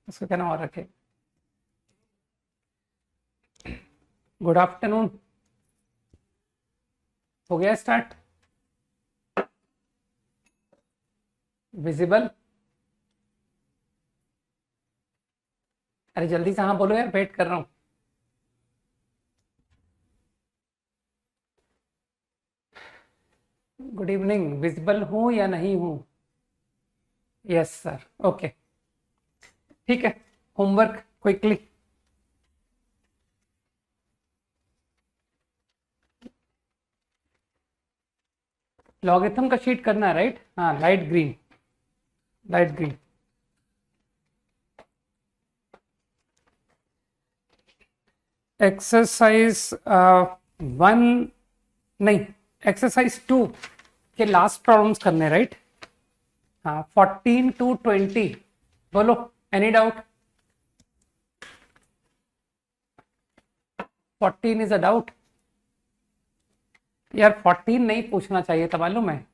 उसको क्या नाम और रखे? Good afternoon. हो गया स्टार्ट? विजिबल? अरे जल्दी से हाँ बोलो यार, वेट कर रहा हूँ। Good evening. विजिबल हूँ या नहीं हूँ? Yes sir. ओके, ठीक है। Homework quickly. लॉगरिथम का शीट करना है, राइट? हाँ, light green, light green. Exercise 1 नहीं, एक्सरसाइज 2 के लास्ट प्रॉब्लम्स करने, राइट? हाँ, 14 to 20। बोलो, any doubt? 14 is a doubt यार। 14 नहीं पूछना चाहिए था, मालूम है?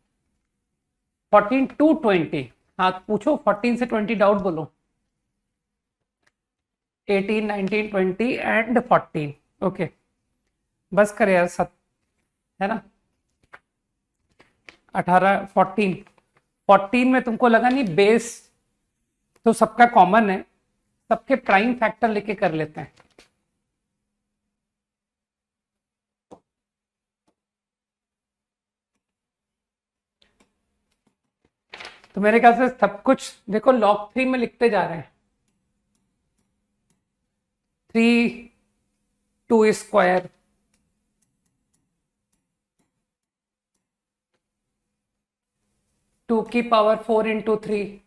14 to 20। हाँ पूछो, 14 से 20 डाउट बोलो। 18, 19, 20 एंड 14। ओके, बस कर यार, है ना? 18, 14। 14 में तुमको लगा नहीं बेस तो सबका कॉमन है, सबके प्राइम फैक्टर लेके कर लेते हैं। तो मेरे ख्याल से सब कुछ देखो लॉग 3 में लिखते जा रहे हैं। 3 2 स्क्वायर, 2 की पावर 4 इंटू 3,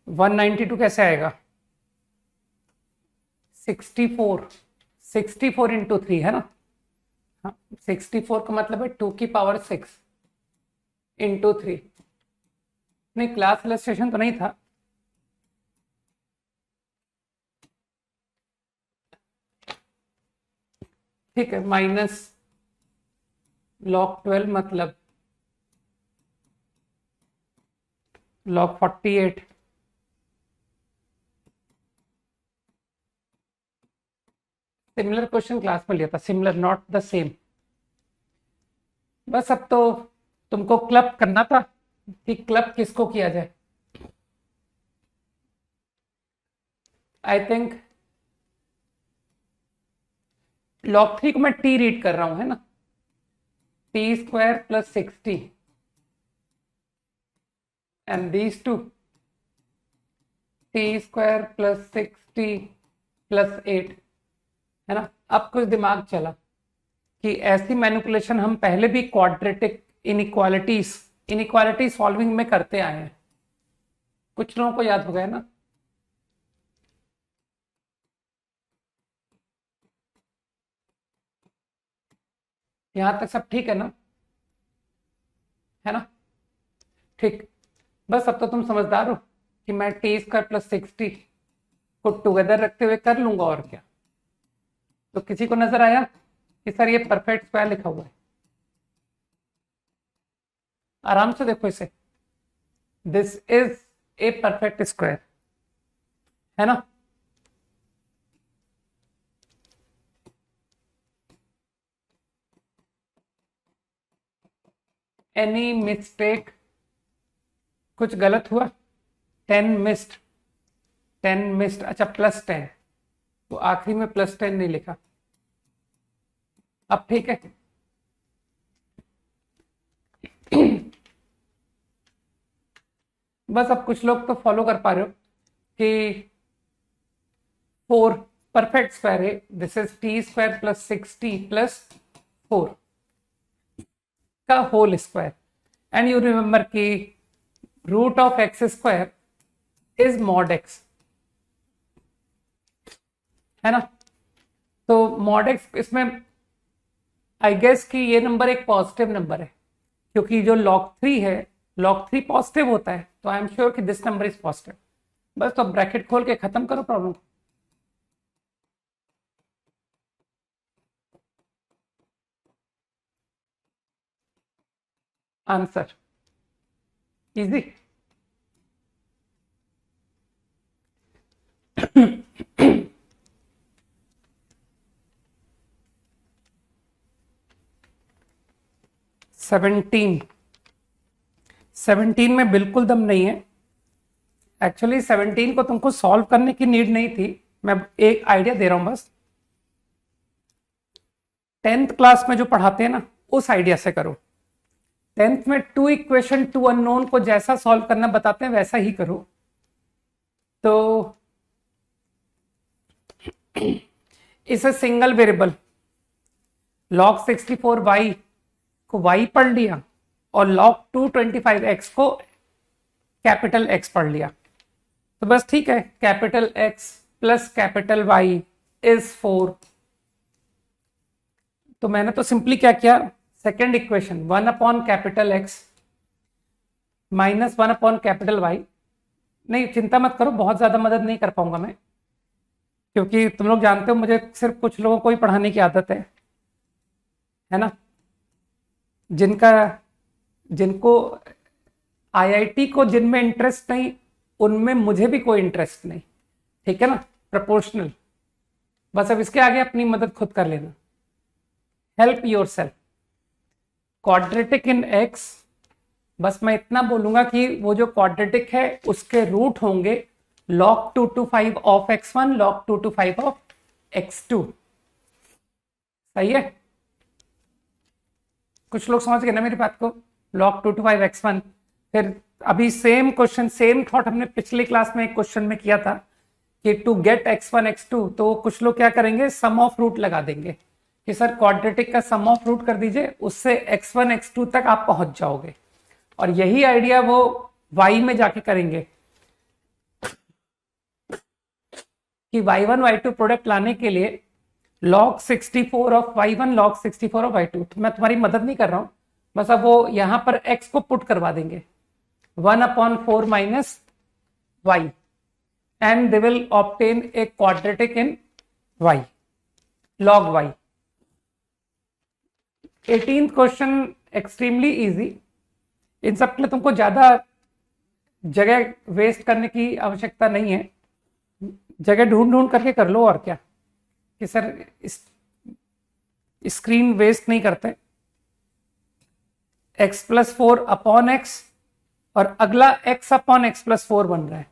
192 कैसे आएगा? 64, 64 इंटू 3 है ना? हाँ, 64 का मतलब है 2 की पावर 6 इंटू 3। नहीं, क्लास इलस्ट्रेशन तो नहीं था। ठीक है, माइनस लॉग 12 मतलब लॉग 48। सिमिलर क्वेश्चन क्लास में लिया था, सिमिलर नॉट द सेम। बस अब तो तुमको क्लब करना था कि क्लब किसको किया जाए। आई थिंक लॉग 3 को मैं टी रीड कर रहा हूं, है ना? T square plus 60 and these two T square plus 60 plus 8, है ना? अब कुछ दिमाग चला कि ऐसी मैनिपुलेशन हम पहले भी क्वाड्रेटिक इनइक्वालिटीज इनइक्वालिटी सॉल्विंग में करते आए हैं। कुछ लोगों को याद हो गया ना? यहां तक सब ठीक है ना? है ना? ठीक। बस अब तो तुम समझदार हो कि मैं टी स्क्वायर प्लस 60 को टुगेदर रखते हुए कर लूंगा, और क्या। तो किसी को नजर आया कि सर ये परफेक्ट स्क्वायर लिखा हुआ है? आराम से देखो इसे, this is a perfect square, है ना? Any mistake? कुछ गलत हुआ? 10 मिस्ड, 10 मिस्ड, अच्छा +10, तो आखिरी में +10 नहीं लिखा। अब ठीक है। बस अब कुछ लोग तो फॉलो कर पा रहे हो कि 4 परफेक्ट स्क्वायर है, this is t square plus 60 plus 4 का whole square. And you remember कि root of x square is mod x, है ना? तो मॉड एक्स इसमें आई गेस कि ये नंबर एक पॉजिटिव नंबर है, क्योंकि जो log 3 है, log 3 पॉजिटिव होता है, तो आई एम श्योर कि दिस नंबर इज पॉजिटिव। बस तो ब्रैकेट खोल के खत्म करो प्रॉब्लम। Answer easy. सेवनटीन में बिल्कुल दम नहीं है। एक्चुअली 17 को तुमको सॉल्व करने की नीड नहीं थी, मैं एक आइडिया दे रहा हूं बस। 10th क्लास में जो पढ़ाते हैं ना, उस आइडिया से करो। 10th में 2 इक्वेशन 2 अननोन को जैसा सॉल्व करना बताते हैं वैसा ही करो। तो इसे सिंगल वेरिएबल log 64y को y पढ़ लिया और log 225x को कैपिटल X पढ़ लिया, तो बस ठीक है। Capital X plus capital Y is 4। तो मैंने तो सिंपली क्या किया, second equation 1 upon capital X minus 1 upon capital Y। नहीं, चिंता मत करो, बहुत ज्यादा मदद नहीं कर पाऊंगा मैं, क्योंकि तुम लोग जानते हो मुझे सिर्फ कुछ लोगों को ही पढ़ाने की आदत है ना, जिनको आईआईटी को जिनमें इंटरेस्ट नहीं, उनमें मुझे भी कोई इंटरेस्ट नहीं, ठीक है ना, प्रोपोर्शनल। बस अब इसके आगे अपनी मदद खुद कर लेना। Help your self. Quadratic in x, बस मैं इतना बोलूंगा कि वो जो क्वाड्रेटिक है उसके रूट होंगे log 225 of x1 log 225 of x2। सही है, कुछ लोग समझ गए ना मेरी बात को। log 225 x1, फिर अभी सेम क्वेश्चन, सेम थॉट हमने पिछली क्लास में एक क्वेश्चन में किया था कि टू गेट x1 x2, तो कुछ लोग क्या करेंगे, सम ऑफ रूट लगा देंगे कि सर क्वाड्रेटिक का सम ऑफ रूट कर दीजिए, उससे x1 x2 तक आप पहुंच जाओगे। और यही आइडिया वो y में जाके करेंगे कि y1 y2 प्रोडक्ट लाने के लिए log 64 of y1 log 64 of y2। तो मैं तुम्हारी मदद नहीं कर रहा हूं, बस अब वो यहां पर x को पुट करवा देंगे 1 upon 4 minus y and they will obtain a quadratic in y log y। 18th question extremely easy. इन सब के लिए तुमको ज्यादा जगह वेस्ट करने की आवश्यकता नहीं है, जगह ढूंढ ढूंढ करके कर लो। और क्या कि सर स्क्रीन वेस्ट नहीं करते। x प्लस 4 अपॉन एक्स और अगला x अपॉन एक्स प्लस 4 बन रहा है,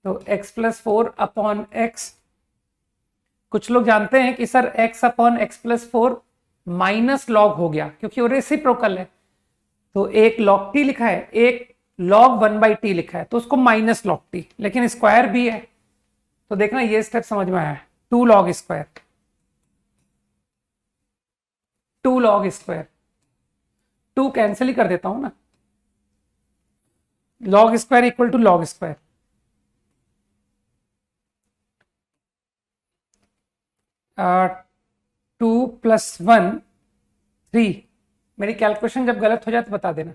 तो x प्लस 4 अपॉन एक्स। कुछ लोग जानते हैं कि sir x upon x plus 4 minus log हो गया क्योंकि वो रेसिप्रोकल है, तो एक लॉग टी लिखा है, एक लॉग 1/t लिखा है, तो उसको माइनस लॉग टी, लेकिन स्क्वायर भी है, तो देखना ये स्टेप समझ में आया है। 2 log square, 2 log square, 2 cancel ही कर देता हूं ना, log square equal to log square. Two plus 1 3। मेरी कैलकुलेशन जब गलत हो जाए तो बता देना।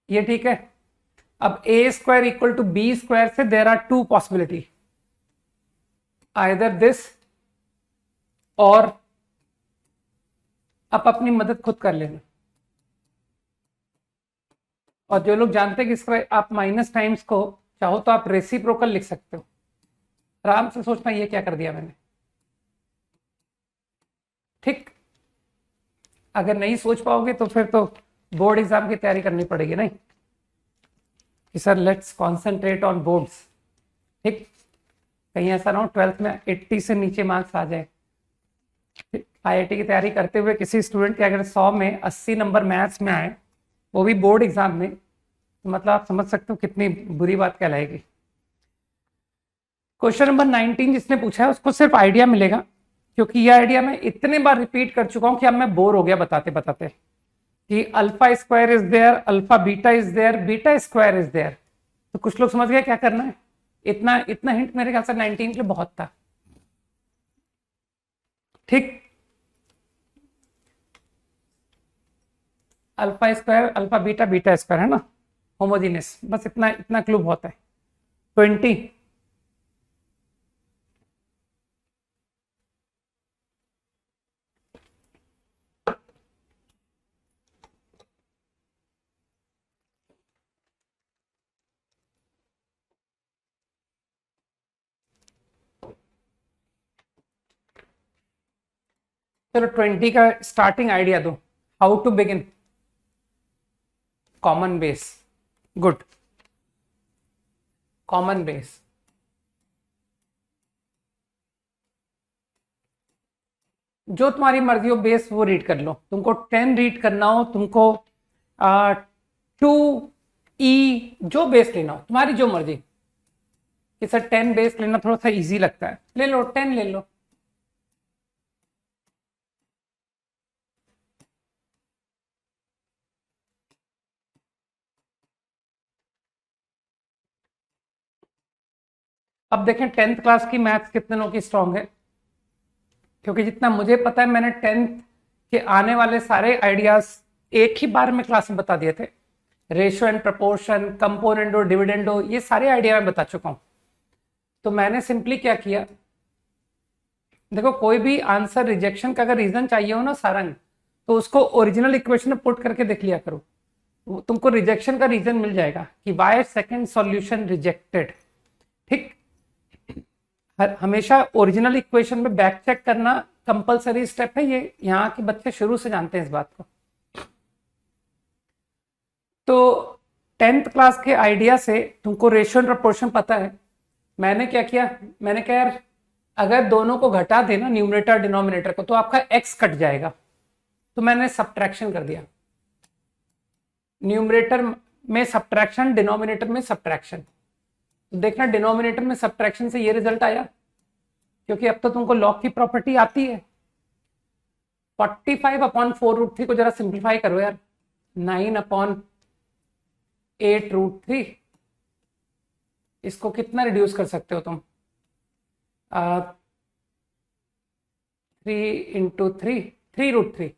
ये ठीक है। अब a square equal to b square से there are 2 possibility, either this और, आप अपनी मदद खुद कर लेना। और जो लोग जानते हैं कि इसका आप माइनस टाइम्स को चाहो तो आप रेसिप्रोकल लिख सकते हो। आराम से सोचना ये क्या कर दिया मैंने, ठीक। अगर नहीं सोच पाओगे तो फिर तो बोर्ड एग्जाम की तैयारी करनी पड़ेगी, नहीं कि sir let's concentrate on boards, ठीक। कहीं ऐसा ना हो 12th में 80 से नीचे मार्क्स आ जाए। आईआईटी की तैयारी करते हुए किसी स्टूडेंट के अगर 100 में 80 नंबर मैथ्स में आए, वो भी बोर्ड एग्जाम में, तो मतलब आप समझ सकते हो कितनी बुरी बात कहलाएगी। क्वेश्चन नंबर 19 जिसने पूछा है उसको सिर्फ आइडिया मिलेगा, क्योंकि यह आइडिया मैं इतने बार रिपीट कर चुका हूं कि अब मैं बोर हो गया बताते बताते कि alpha square is there, alpha beta is there, beta square is there. तो कुछ लोग समझ गए क्या करना है। इतना इतना हिंट मेरे ख्याल से 19 के लिए बहुत था, ठीक। Alpha square alpha beta beta square है ना, होमोजीनियस, बस इतना इतना क्लू बहुत है। 20, चलो 20 का स्टार्टिंग आइडिया दो, how to begin. Common base, good, common base. जो तुम्हारी मर्जी हो बेस वो रीड कर लो, तुमको 10 रीड करना हो, तुमको 2E जो बेस लेना हो, तुम्हारी जो मर्जी। कि सर 10 बेस लेना थोड़ा सा इजी लगता है, ले लो 10 ले लो। अब देखें 10th क्लास की मैथ्स कितने लोगों की स्ट्रांग है, क्योंकि जितना मुझे पता है मैंने 10th के आने वाले सारे आइडियाज एक ही बार में क्लास में बता दिए थे। Ratio and proportion, componendo, dividendo, ये सारे आइडिया मैं बता चुका हूं। तो मैंने सिंपली क्या किया, देखो कोई भी आंसर रिजेक्शन का अगर रीजन चाहिए हो ना सारंग, तो उसको ओरिजिनल इक्वेशन में पुट करके देख लिया करो, तुमको रिजेक्शन का रीजन मिल जाएगा कि वाई सेकंड सॉल्यूशन रिजेक्टेड। ठीक, हमेशा ओरिजिनल इक्वेशन में बैक चेक करना कंपलसरी स्टेप है, ये यहाँ के बच्चे शुरू से जानते हैं इस बात को। तो 10th क्लास के आइडिया से तुमको रेशियो एंड प्रोपोर्शन पता है। मैंने क्या किया, मैंने कहा यार अगर दोनों को घटा देना न्यूमरेटर डिनोमिनेटर को तो आपका x कट जाएगा, तो मैंने सब्ट्रैक्शन कर दिया। न्यूमरेटर में सब्ट्रैक्शन, डिनोमिनेटर में सब्ट्रैक्शन। तो देखना डिनोमिनेटर में सब्ट्रैक्शन से ये रिजल्ट आया, क्योंकि अब तो तुमको लॉग की प्रॉपर्टी आती है। 45/4√3 को जरा सिंप्लीफाई करो यार, 9/8√3। इसको कितना रिड्यूस कर सकते हो तुम, 3 × 3√3।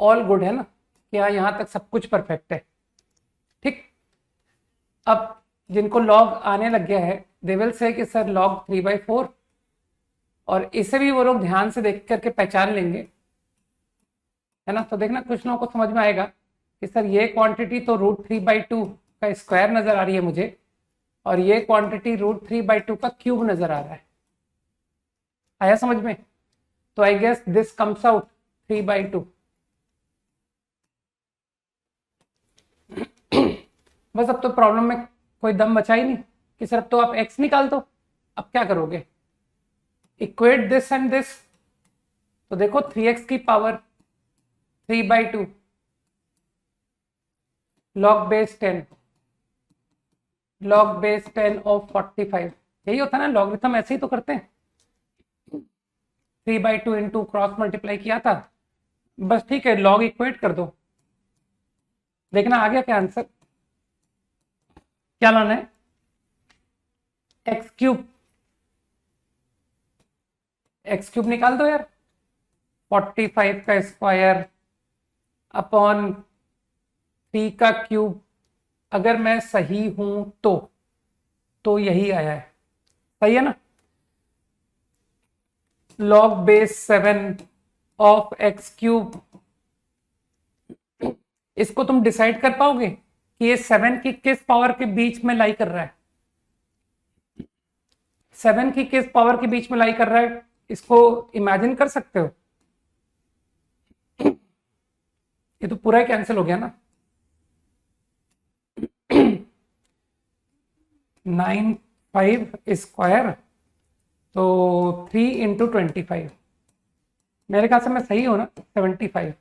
ऑल गुड है ना, क्या यहां तक सब कुछ परफेक्ट है। ठीक, अब जिनको लॉग आने लग गया है दे विल से कि सर लॉग 3/4, और इसे भी वो लोग ध्यान से देख करके पहचान लेंगे, है ना। तो देखना कुछ लोगों को समझ में आएगा कि सर ये क्वांटिटी तो √3/2 का स्क्वायर नजर आ रही है मुझे, और ये क्वांटिटी √3/2 का क्यूब नजर आ रहा है। आया समझ में? तो I guess this comes out 3/2। बस अब तो प्रॉब्लम में कोई दम बचा ही नहीं कि सर अब तो आप x निकाल दो। अब क्या करोगे, इक्वेट दिस एंड दिस। तो देखो 3x की power 3/2 log base 10, log base 10 of 45। यही होता है ना, लॉगरिथम ऐसे ही तो करते हैं। 3/2 इंटू क्रॉस मल्टीप्लाई किया था, बस ठीक है लॉग इक्वेट कर दो। देखना आ गया क्या आंसर, क्या लाना है, x3। x3 निकाल दो यार, 45 का स्क्वायर अपॉन 3 का क्यूब। अगर मैं सही हूं तो यही आया है, सही है ना। log base 7 ऑफ x3, इसको तुम डिसाइड कर पाओगे कि ये 7 की किस पावर के बीच में लाई कर रहा है, 7 की किस पावर के बीच में लाई कर रहा है, इसको इमेजिन कर सकते हो। ये तो पूरा कैंसिल हो गया ना। 9/5 स्क्वायर तो 3 × 25। मेरे ख्याल से मैं सही हूं ना, 75।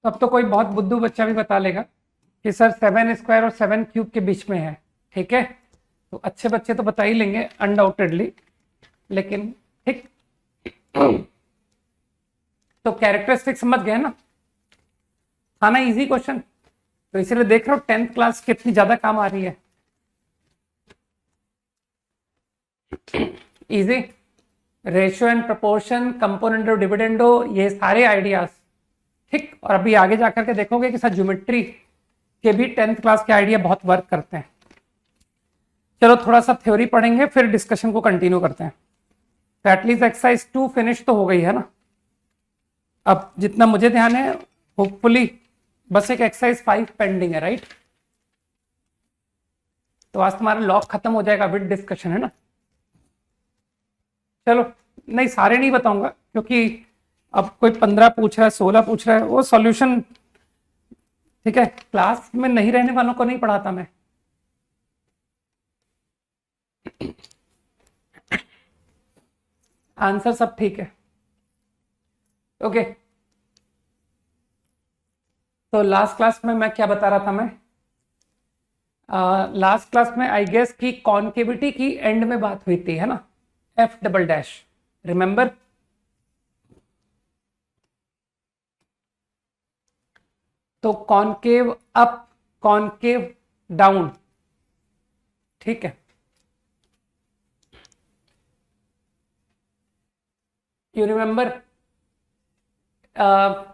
अब तो कोई बहुत बुद्धू बच्चा भी बता लेगा कि सर 7 स्क्वायर और 7 क्यूब के बीच में है। ठीक है, तो अच्छे बच्चे तो बता ही लेंगे अनडाउटेडली, लेकिन ठीक। तो कैरेक्टरिस्टिक समझ गए ना, था ना इजी क्वेश्चन। तो इसीलिए देख रहे हो 10th क्लास कितनी ज्यादा काम आ रही है। Easy, ratio and proportion, componendo, dividendo, ये सारे आइडियाज। ठीक, और अभी आगे जाकर के देखोगे कि सर ज्योमेट्री के भी 10th क्लास के आइडिया बहुत वर्क करते हैं। चलो थोड़ा सा थ्योरी पढ़ेंगे फिर डिस्कशन को कंटिन्यू करते हैं। तो एटलीस्ट एक्सरसाइज 2 फिनिश तो हो गई है ना। अब जितना मुझे ध्यान है होपफुली बस एक एक्सरसाइज 5 पेंडिंग है, राइट। तो आज तुम्हारा लॉग खत्म हो जाएगा विद डिस्कशन, है ना। चलो नहीं, सारे नहीं बताऊंगा क्योंकि अब कोई 15 पूछ रहा है, 16 पूछ रहा है, वो सॉल्यूशन, ठीक है, क्लास में नहीं रहने वालों को नहीं पढ़ाता मैं। आंसर सब ठीक है। ओके, तो लास्ट क्लास में मैं क्या बता रहा था मैं, लास्ट क्लास में आई गेस की कॉन्केविटी की एंड में बात हुई थी, है ना, एफ डबल डैश, रिमेंबर? तो कॉन्केव अप, कॉन्केव डाउन, ठीक है, you remember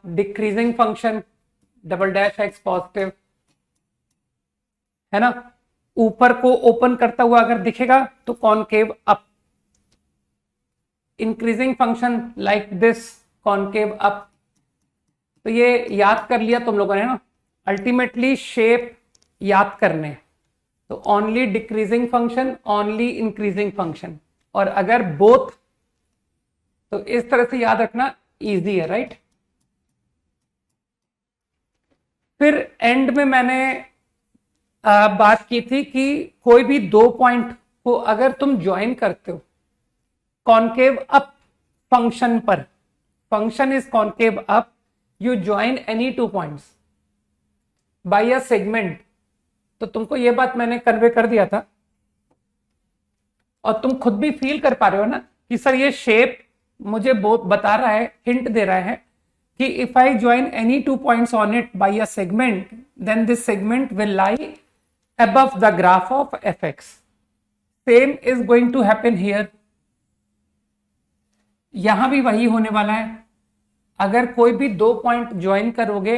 decreasing function double dash x positive, है ना, ऊपर को ओपन करता हुआ अगर दिखेगा तो concave up, increasing function like this concave up. तो ये याद कर लिया तुम लोगों ने ना, अल्टीमेटली शेप याद करने, तो only decreasing function, only increasing function, और अगर बोथ, तो इस तरह से याद रखना इजी है, राइट। फिर एंड में मैंने बात की थी कि कोई भी दो पॉइंट को अगर तुम ज्वाइन करते हो कॉन्केव अप फंक्शन पर, function is concave up, you join any two points by a segment, तो तुमको यह बात मैंने कन्वे कर दिया था और तुम खुद भी फील कर पा रहे हो ना कि सर ये शेप मुझे बहुत बता रहा है, हिंट दे रहा है कि if I join any two points on it by a segment, then this segment will lie above the graph of fx. Same is going to happen here. यहां भी वही होने वाला है, अगर कोई भी दो पॉइंट ज्वाइन करोगे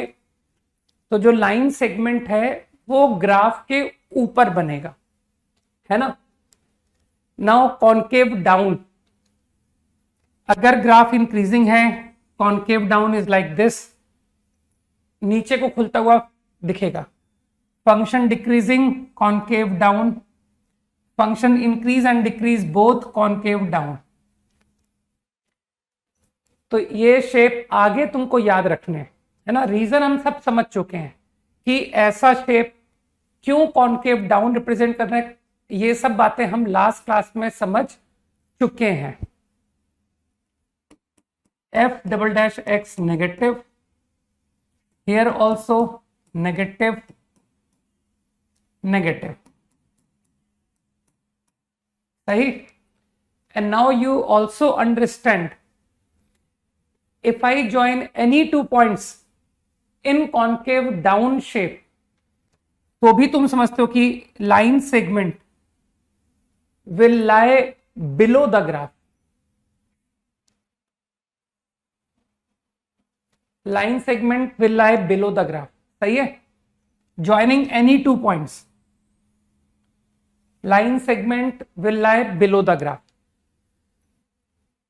तो जो लाइन सेगमेंट है वो ग्राफ के ऊपर बनेगा, है ना। नाउ कॉन्केव डाउन, अगर ग्राफ इंक्रीजिंग है, concave down is like this, नीचे को खुलता हुआ दिखेगा, function decreasing concave down, function increase and decrease both concave down। तो ये शेप आगे तुमको याद रखने, है ना, रीजन हम सब समझ चुके हैं कि ऐसा शेप क्यों कॉन्केव डाउन रिप्रेजेंट करना है, ये सब बातें हम लास्ट क्लास में समझ चुके हैं। F double dash x negative, here also negative, negative, सही। and now you also understand if I join any two points in concave down shape, तो भी तुम समझते हो कि line segment will lie below the graph, line segment will lie below the graph, सही है। joining any two points, line segment will lie below the graph.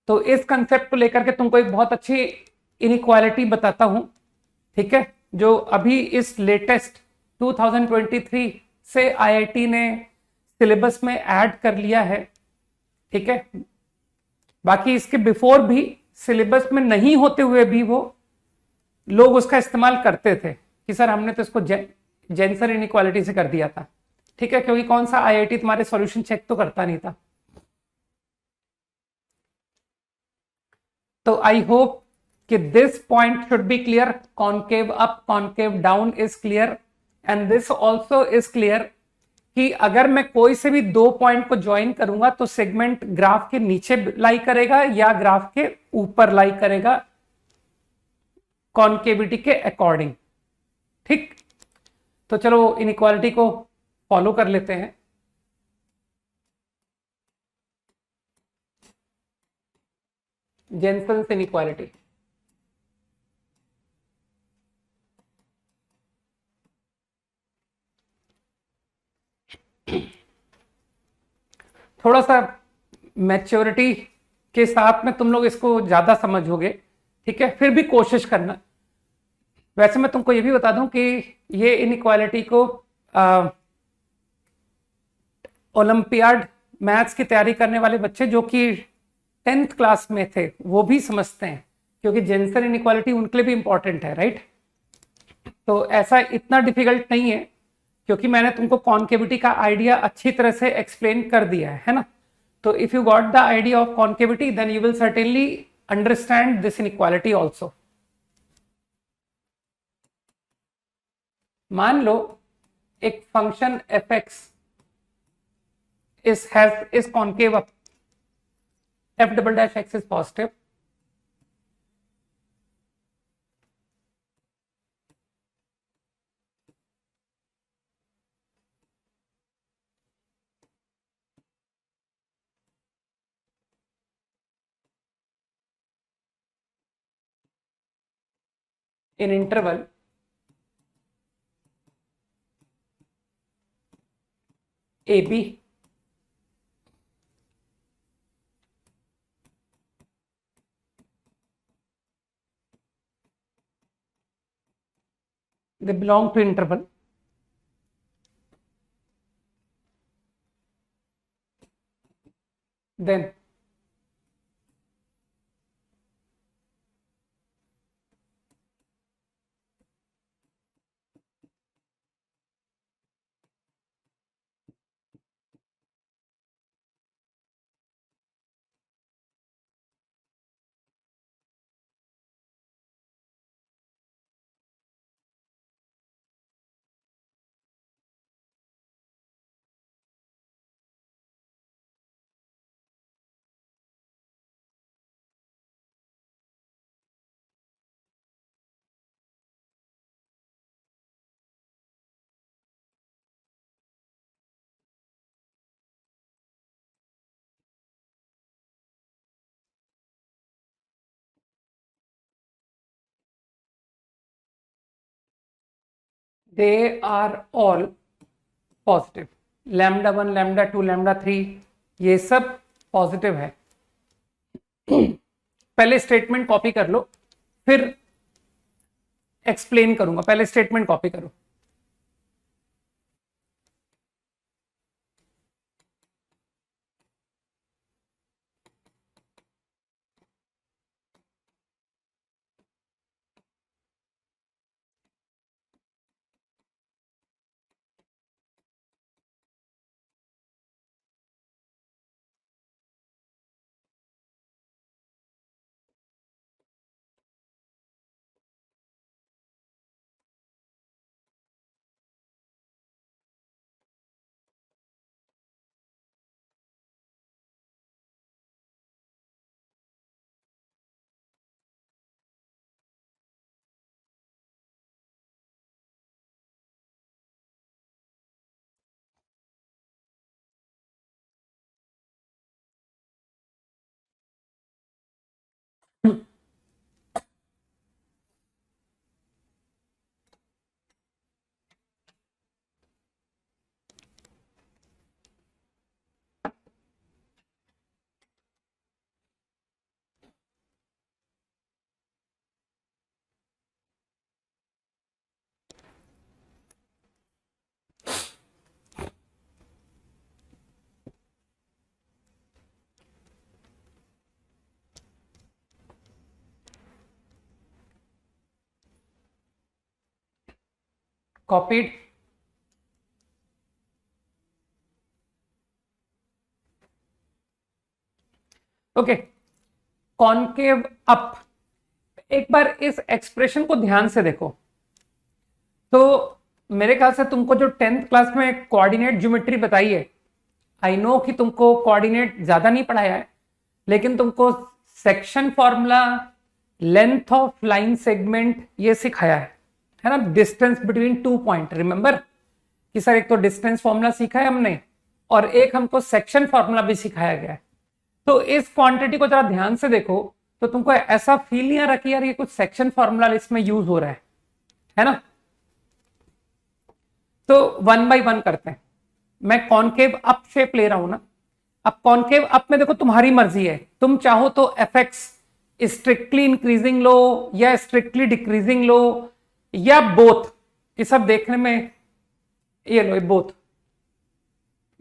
तो इस कंसेप्ट को लेकर के तुमको एक बहुत अच्छी इनइक्वालिटी बताता हूं, ठीक है, जो अभी इस लेटेस्ट 2023 से आईआईटी ने सिलेबस में ऐड कर लिया है, ठीक है। बाकी इसके बिफोर भी सिलेबस में नहीं होते हुए भी वो लोग उसका इस्तेमाल करते थे कि सर हमने तो इसको जेंसर इनइक्वालिटी से कर दिया था, ठीक है, क्योंकि कौन सा आईआईटी तुम्हारे सॉल्यूशन चेक तो करता नहीं था। तो आई होप कि this point should be clear, concave up concave down is clear, and this also is clear कि अगर मैं कोई से भी दो पॉइंट को ज्वाइन करूंगा तो सेगमेंट ग्राफ के नीचे लाई करेगा या ग्राफ के ऊपर लाई करेगा कॉन्केविटी के अकॉर्डिंग, ठीक। तो चलो इनइक्वालिटी को फॉलो कर लेते हैं। जेंसन्स इनइक्वालिटी, थोड़ा सा मैच्योरिटी के साथ में तुम लोग इसको ज्यादा समझोगे, ठीक है, फिर भी कोशिश करना। वैसे मैं तुमको ये भी बता दूं कि ये इनइक्वालिटी को ओलंपियाड मैथ्स की तैयारी करने वाले बच्चे जो कि टेंथ क्लास में थे वो भी समझते हैं, क्योंकि जेंसर इनइक्वालिटी उनके लिए भी इंपॉर्टेंट है, राइट। तो ऐसा इतना डिफिकल्ट नहीं है, क्योंकि मैंने तुमको कॉन्केविटी का आइडिया अच्छी तरह से एक्सप्लेन कर दिया है ना। तो if you got the idea of concavity then you will certainly understand this inequality also. मान लो एक function f x is concave up, f double dash x is positive, in interval AB they belong to interval then they are all positive. Lambda 1 lambda 2 lambda 3 ये सब positive है। पहले statement copy कर लो, फिर explain करूंगा। पहले statement copy करो। Copied. Okay, concave up. एक बार इस एक्सप्रेशन को ध्यान से देखो। तो मेरे ख्याल से तुमको जो 10th क्लास में कोऑर्डिनेट ज्योमेट्री बताई है, आई नो कि तुमको कोऑर्डिनेट ज्यादा नहीं पढ़ाया है, लेकिन तुमको section formula, length of line segment ये सिखाया है ना। डिस्टेंस बिटवीन 2 पॉइंट, रिमेंबर कि सर एक तो डिस्टेंस फॉर्मूला सीखा है हमने, और एक हमको सेक्शन फॉर्मूला भी सिखाया गया है। तो इस क्वांटिटी को जरा ध्यान से देखो, तो तुमको ऐसा फील नहीं आ रहा कि यार ये कुछ सेक्शन फॉर्मूला इसमें यूज हो रहा है ना। तो 1 बाय 1 करते हैं। मैं कॉनकेव अप शेप ले रहा हूं ना। अब कॉनकेव अप में देखो तुम्हारी मर्जी है, तुम चाहो तो एफ एक्स स्ट्रिक्टली इंक्रीजिंग लो या स्ट्रिक्टली डिक्रीजिंग लो या बोथ। ये सब देखने में, ये लो, ये बोथ,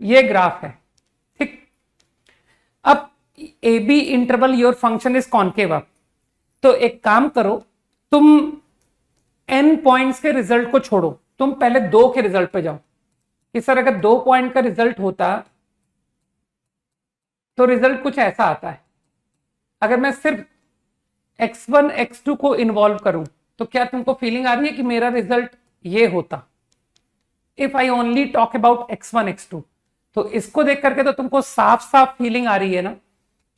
ये ग्राफ है, ठीक। अब a b interval your function is concave up, तो एक काम करो, तुम n पॉइंट्स के रिजल्ट को छोड़ो, तुम पहले 2 के रिजल्ट पे जाओ कि सर अगर 2 पॉइंट का रिजल्ट होता तो रिजल्ट कुछ ऐसा आता है। अगर मैं सिर्फ x1 x2 को इन्वॉल्व करूं तो क्या तुमको फीलिंग आ रही है कि मेरा रिजल्ट ये होता? If I only talk about x1 x2, तो इसको देख करके तो तुमको साफ साफ फीलिंग आ रही है ना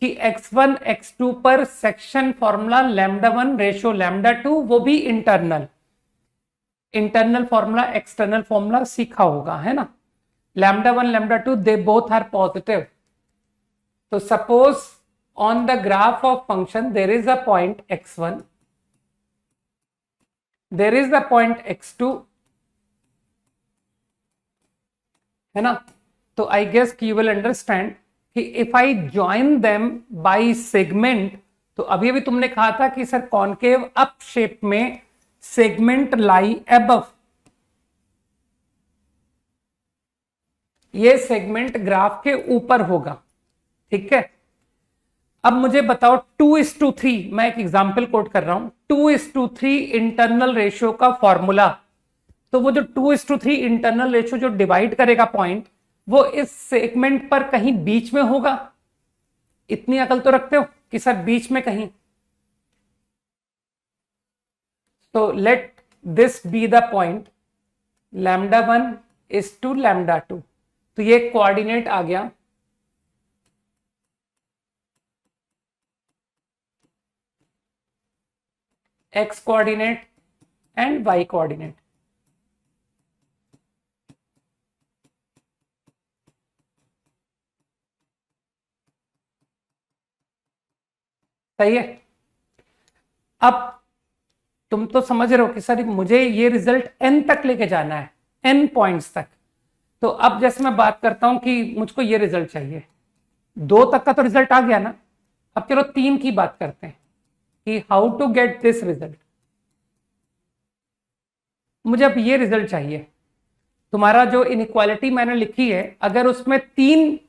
कि x1 x2 पर सेक्शन फॉर्मूला λ1 रेशियो λ2, वो भी इंटरनल फॉर्मूला एक्सटर्नल फॉर्मूला सीखा होगा, है ना। λ1 λ2 दे बोथ आर पॉजिटिव। तो suppose on the graph of function there is a point x1, there is a point x2, है ना। तो I guess you will understand कि if I join them by segment, तो अभी अभी तुमने कहा था कि सर कॉन्केव अप शेप में सेगमेंट लाई अबव, ये सेगमेंट ग्राफ के ऊपर होगा, ठीक है। अब मुझे बताओ 2:3, मैं एक एग्जांपल कोट कर रहा हूं, 2:3 इंटरनल रेशियो का फॉर्मूला, तो वो जो 2:3 इंटरनल रेशियो जो डिवाइड करेगा पॉइंट, वो इस सेगमेंट पर कहीं बीच में होगा। इतनी अकल तो रखते हो कि सर बीच में कहीं। तो let this be the point λ1 is to λ2, तो ये कोऑर्डिनेट आ गया x coordinate and y coordinate. सही है। अब तुम तो समझ रहे हो कि सर मुझे ये रिजल्ट n तक लेके जाना है, n पॉइंट्स तक। तो अब जैसे मैं बात करता हूं कि मुझको ये रिजल्ट चाहिए, 2 तक का तो रिजल्ट आ गया ना, अब चलो 3 की बात करते हैं कि how to get this result. मुझे अब ये रिजल्ट चाहिए, तुम्हारा जो इनइक्वालिटी मैंने लिखी है, अगर उसमें 3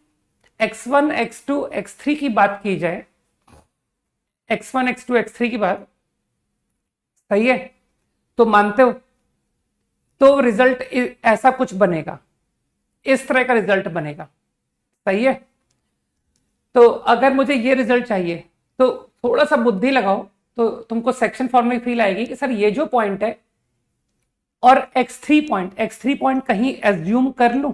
x1 x2 x3 की बात की जाए, x1 x2 x3 की बात, सही है, तो मानते हो, तो रिजल्ट ऐसा कुछ बनेगा, इस तरह का रिजल्ट बनेगा, सही है। तो अगर मुझे ये रिजल्ट चाहिए तो थोड़ा सा बुद्धि लगाओ, तो तुमको सेक्शन फॉर्म में फील आएगी कि सर ये जो पॉइंट है और x3 पॉइंट कहीं एज्यूम कर लूं,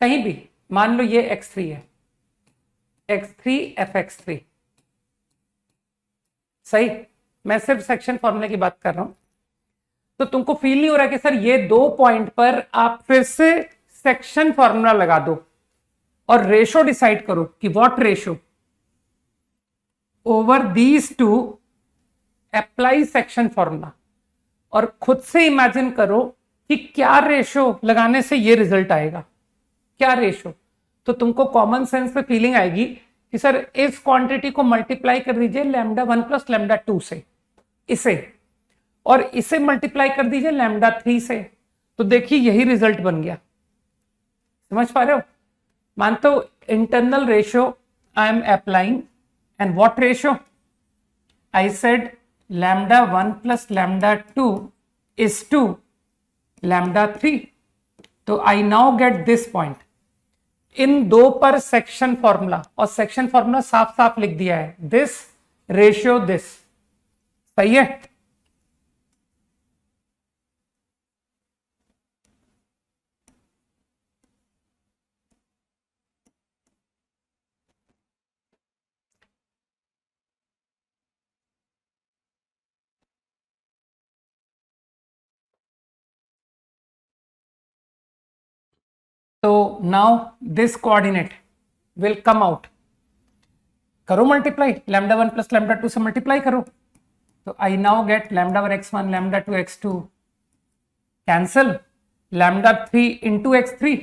कहीं भी मान लो ये x3 है, x3 fx3, सही। मैं सिर्फ सेक्शन फॉर्मूले की बात कर रहा हूं, तो तुमको फील नहीं हो रहा कि सर ये 2 पॉइंट पर आप फिर से सेक्शन फॉर्मूला लगा दो और रेशो डिसाइड करो कि what ratio over these two apply section formula, और खुद से इमेजिन करो कि क्या रेशो लगाने से ये रिजल्ट आएगा, क्या रेशो। तो तुमको कॉमन सेंस पे फीलिंग आएगी कि सर इस क्वांटिटी को मल्टीप्लाई कर दीजिए λ1 प्लस λ2 से, इसे, और इसे मल्टीप्लाई कर दीजिए λ3 से, तो देखिए यही रिजल्ट बन गया। समझ पा रहे हो? मानते हो internal ratio I am applying, and what ratio I said λ1 plus λ2 is to λ3, तो I now get this point. इन 2 पर सेक्शन फॉर्मूला, और सेक्शन फॉर्मूला साफ साफ लिख दिया है, दिस रेशियो दिस, सही है। तो now this coordinate will come out, करो मल्टीप्लाई, λ1 प्लस λ2 से मल्टीप्लाई करो, तो I now get λ1 x1 λ2 x2 cancel, λ3 into x3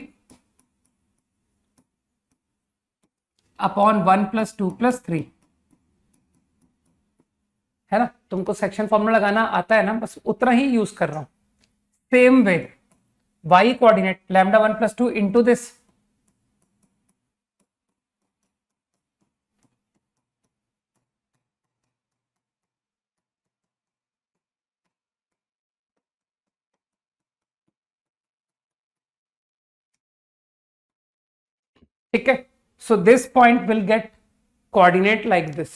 upon 1 plus 2 plus 3, है ना। तुमको सेक्शन फॉर्मूला लगाना आता है ना, बस उतना ही यूज कर रहा हूं। Same way y coordinate λ1 plus 2 into this, ठीक है, so this point will get coordinate like this.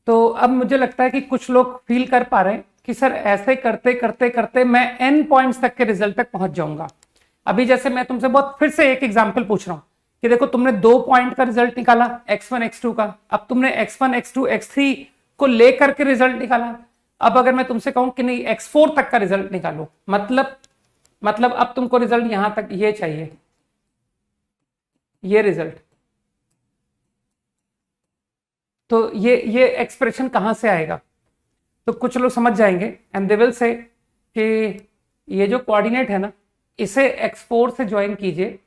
तो अब मुझे लगता है कि कुछ लोग फील कर पा रहे हैं कि सर ऐसे करते करते करते मैं n पॉइंट्स तक के रिजल्ट तक पहुंच जाऊंगा। अभी जैसे मैं तुमसे बहुत फिर से एक एग्जांपल पूछ रहा हूं कि देखो तुमने 2 पॉइंट का रिजल्ट निकाला x1 x2 का, अब तुमने x1 x2 x3 को लेकर के रिजल्ट निकाला। अब अगर मैं तुमसे कहूं कि नहीं x4 तक का रिजल्ट निकालो, मतलब अब तुमको रिजल्ट यहां तक ये चाहिए, ये रिजल्ट, तो ये एक्सप्रेशन कहां से आएगा? तो कुछ लोग समझ जाएंगे एंड दे विल से कि ये जो कोऑर्डिनेट है ना, इसे x4 से ज्वाइन कीजिए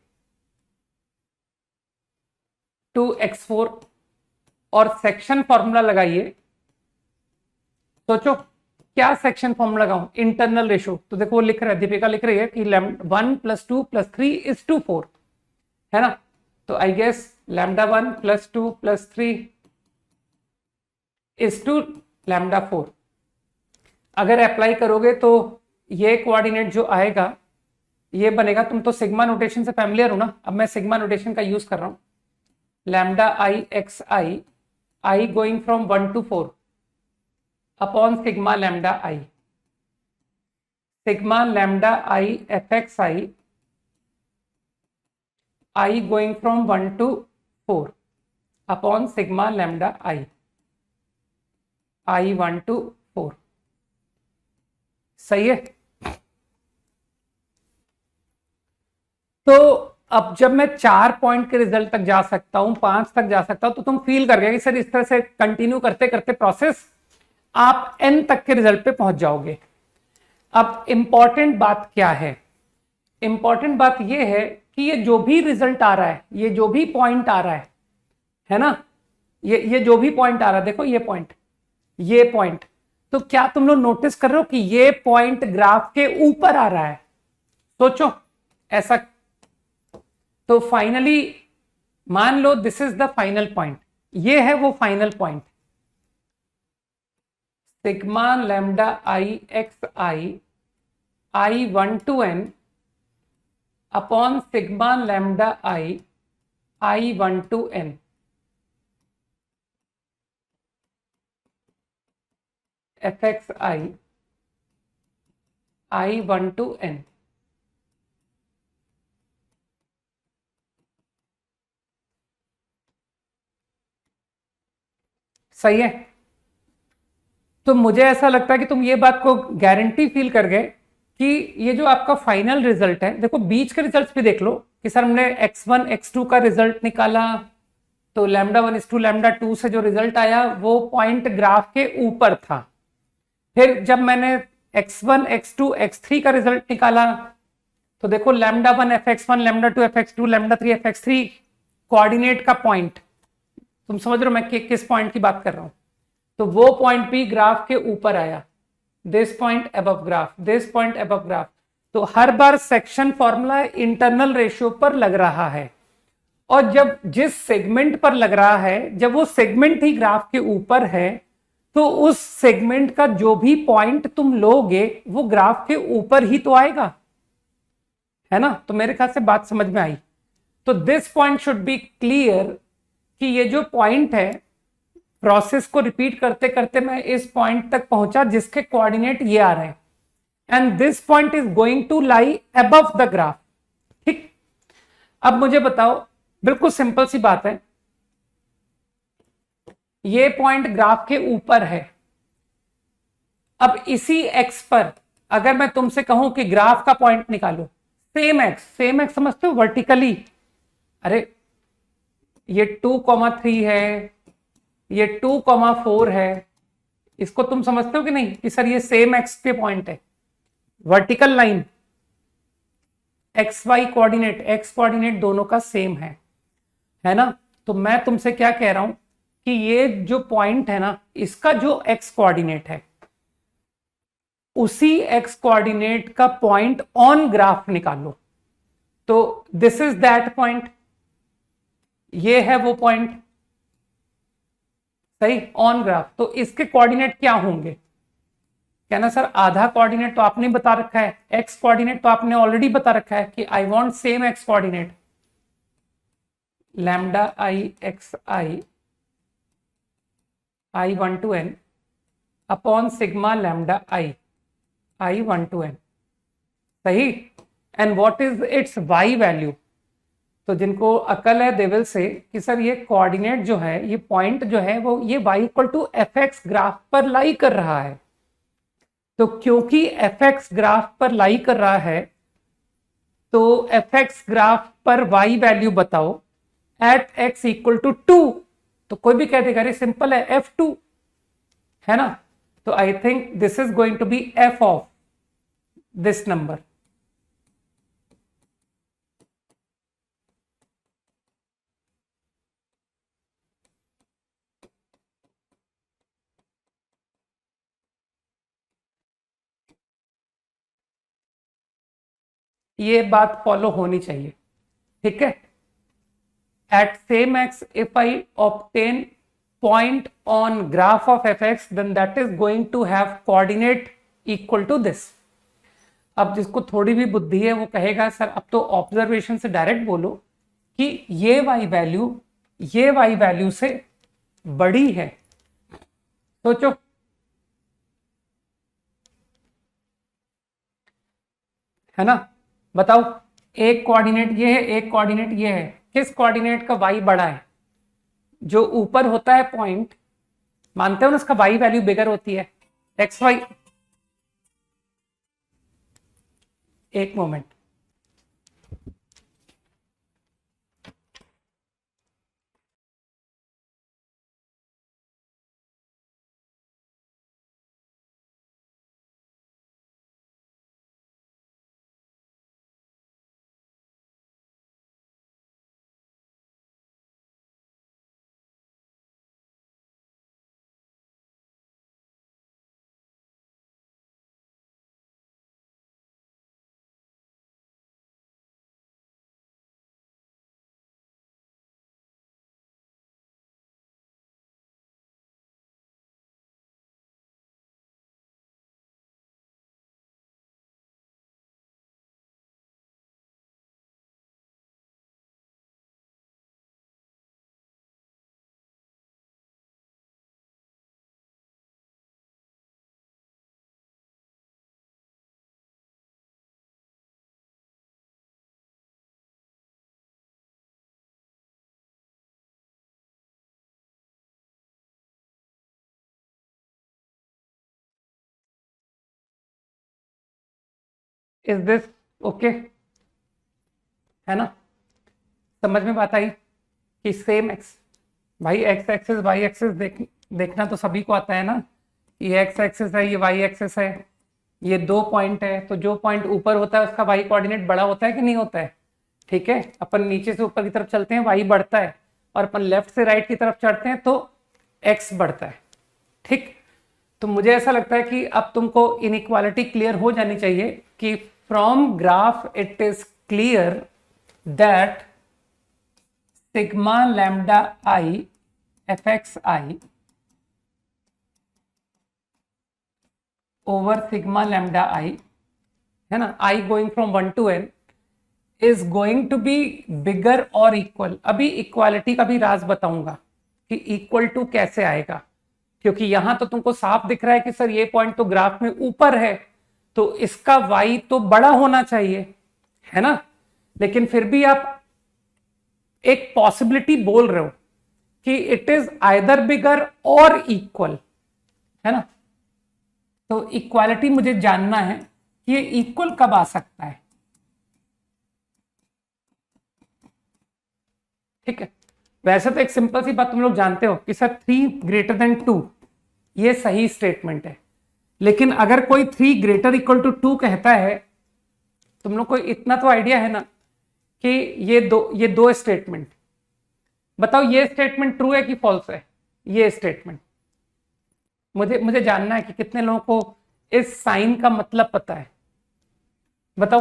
टू x4 और सेक्शन फॉर्मूला लगाइए। सोचो क्या सेक्शन फॉर्मूला लगाऊं? Internal ratio. तो देखो वो लिख रहा है, दीपिका लिख रही है कि 1 + 2 + 3 is to 4, है ना? तो आई गेस λ1 + 2 + 3 is to λ4। अगर अप्लाई करोगे तो ये कोऑर्डिनेट जो आएगा ये बनेगा, तुम तो सिग्मा नोटेशन से फैमिलियर हो ना, अब मैं सिग्मा नोटेशन का यूज कर रहा हूं, λi i going from 1 to 4 upon sigma λi, sigma λi fxi i going from 1 to 4 upon sigma λi i 1 to 4। सही है? तो अब जब मैं 4 पॉइंट के रिजल्ट तक जा सकता हूं, 5 तक जा सकता हूं, तो तुम फील कर गए कि सर इस तरह से कंटिन्यू करते करते प्रोसेस आप n तक के रिजल्ट पे पहुंच जाओगे। अब इंपॉर्टेंट बात क्या है? इंपॉर्टेंट बात यह है कि ये जो भी रिजल्ट आ रहा है, ये जो भी पॉइंट आ रहा है ना, ये जो भी पॉइंट आ रहा है, देखो ये पॉइंट, तो क्या तुम लोग नोटिस कर रहे हो कि ये पॉइंट ग्राफ के ऊपर आ रहा है? सोचो ऐसा। तो फाइनली मान लो this is the final point, ये है वो final point, sigma λi xi i 1 to n upon sigma λi i 1 to n। fxi i 1 to n। सही है? तो मुझे ऐसा लगता है कि तुम ये बात को गारंटी फील कर गए कि ये जो आपका फाइनल रिजल्ट है, देखो बीच के रिजल्ट्स भी देख लो कि सर हमने x1 x2 का रिजल्ट निकाला, तो λ1 is to λ2 से जो रिजल्ट आया वो पॉइंट ग्राफ के ऊपर था। फिर जब मैंने x1 x2 x3 का रिजल्ट निकाला, तो देखो λ1 fx1 λ2 fx2 λ3 fx3 कोऑर्डिनेट का पॉइंट, तुम समझ रहे हो मैं किस पॉइंट की बात कर रहा हूं? तो वो पॉइंट भी ग्राफ के ऊपर आया, this point above graph, this point above graph. तो हर बार सेक्शन फॉर्मूला इंटरनल रेशियो पर लग रहा है, और जब जिस सेगमेंट पर लग रहा है, जब वो सेगमेंट ही ग्राफ के ऊपर है, तो उस सेगमेंट का जो भी पॉइंट तुम लोगे वो ग्राफ के ऊपर ही तो आएगा, है ना? तो मेरे ख्याल से बात समझ में आई। तो this point should be clear कि ये जो पॉइंट है, प्रोसेस को रिपीट करते करते मैं इस पॉइंट तक पहुंचा जिसके कोऑर्डिनेट ये आ रहे हैं, and this point is going to lie above the graph. ठीक, अब मुझे बताओ, बिल्कुल सिंपल सी बात है, ये पॉइंट ग्राफ के ऊपर है। अब इसी एक्स पर अगर मैं तुमसे कहूं कि ग्राफ का पॉइंट निकालो, सेम एक्स समझते हो वर्टिकली, अरे ये 2,3 है, ये 2,4 है, इसको तुम समझते हो कि नहीं कि सर ये सेम एक्स के पॉइंट है, vertical line, x y coordinate, x coordinate दोनों का सेम है ना? तो मैं तुमसे क्या कह रहा हूं कि ये जो पॉइंट है ना, इसका जो एक्स कोऑर्डिनेट है, उसी एक्स कोऑर्डिनेट का पॉइंट ऑन ग्राफ निकालो। तो दिस इज दैट पॉइंट, ये है वो पॉइंट, सही, ऑन ग्राफ। तो इसके कोऑर्डिनेट क्या होंगे? कहना सर आधा कोऑर्डिनेट तो आपने बता रखा है, एक्स कोऑर्डिनेट तो आपने ऑलरेडी बता रखा है कि I want same x coordinate. Lambda I x I I1 to n upon sigma lambda I1 to n, सही। And what is it's y value? तो जिनको अकल है दे विल से कि सर ये कोऑर्डिनेट जो है, ये पॉइंट जो है वो ये y equal to f x graph पर लाई कर रहा है। तो क्योंकि एफ एक्स ग्राफ पर लाई कर रहा है तो एफ एक्स ग्राफ पर y वैल्यू बताओ एट x इक्वल टू 2। तो कोई भी कह देगा अरे सिंपल है f2, है ना। तो I think this is going to be f of this number. ये बात फॉलो होनी चाहिए, ठीक है। At same x, if I obtain point on graph of fx, then that is going to have coordinate equal to this। अब जिसको थोड़ी भी बुद्धि है वो कहेगा सर अब तो ऑब्जर्वेशन से डायरेक्ट बोलो कि ये y वैल्यू से बड़ी है। सोचो, है ना, बताओ। एक कोऑर्डिनेट ये है, एक कोऑर्डिनेट ये है, किस कोऑर्डिनेट का y बड़ा है? जो ऊपर होता है पॉइंट, मानते हो ना उसका y वैल्यू बिगर होती है एक्स वाई। एक मोमेंट, इज दिस ओके? है ना, समझ में बात आई कि सेम एक्स, भाई एक्स एक्सिस वाई एक्सिस देखना तो सभी को आता है ना। ये एक्स एक्सिस है, ये वाई एक्सिस है, ये दो पॉइंट है। तो जो पॉइंट ऊपर होता है उसका वाई कोऑर्डिनेट बड़ा होता है कि नहीं होता है? ठीक है, अपन नीचे से ऊपर की तरफ चलते हैं वाई बढ़ता है, और अपन लेफ्ट से राइट की तरफ चढ़ते हैं तो एक्स बढ़ता है, ठीक। तो मुझे ऐसा लगता है कि अब तुमको इनइक्वालिटी क्लियर हो जानी चाहिए कि from graph it is clear that sigma lambda i f x i over sigma lambda i, है ना, i going from 1 to n is going to be bigger और इक्वल। अभी इक्वालिटी का भी राज बताऊंगा कि इक्वल टू कैसे आएगा, क्योंकि यहां तो तुमको साफ दिख रहा है कि सर ये पॉइंट तो ग्राफ में ऊपर है तो इसका y तो बड़ा होना चाहिए, है ना। लेकिन फिर भी आप एक पॉसिबिलिटी बोल रहे हो कि इट इज आइदर बिगर और इक्वल, है ना। तो इक्वालिटी मुझे जानना है कि ये इक्वल कब आ सकता है, ठीक है। वैसे तो एक सिंपल सी बात तुम लोग जानते हो कि सर 3 ग्रेटर देन 2 ये सही स्टेटमेंट है। लेकिन अगर कोई 3 ग्रेटर इक्वल टू 2 कहता है, तुम लोग को इतना तो आइडिया है ना कि ये दो स्टेटमेंट, बताओ ये स्टेटमेंट ट्रू है कि फॉल्स है? ये स्टेटमेंट मुझे जानना है कि कितने लोगों को इस साइन का मतलब पता है, बताओ।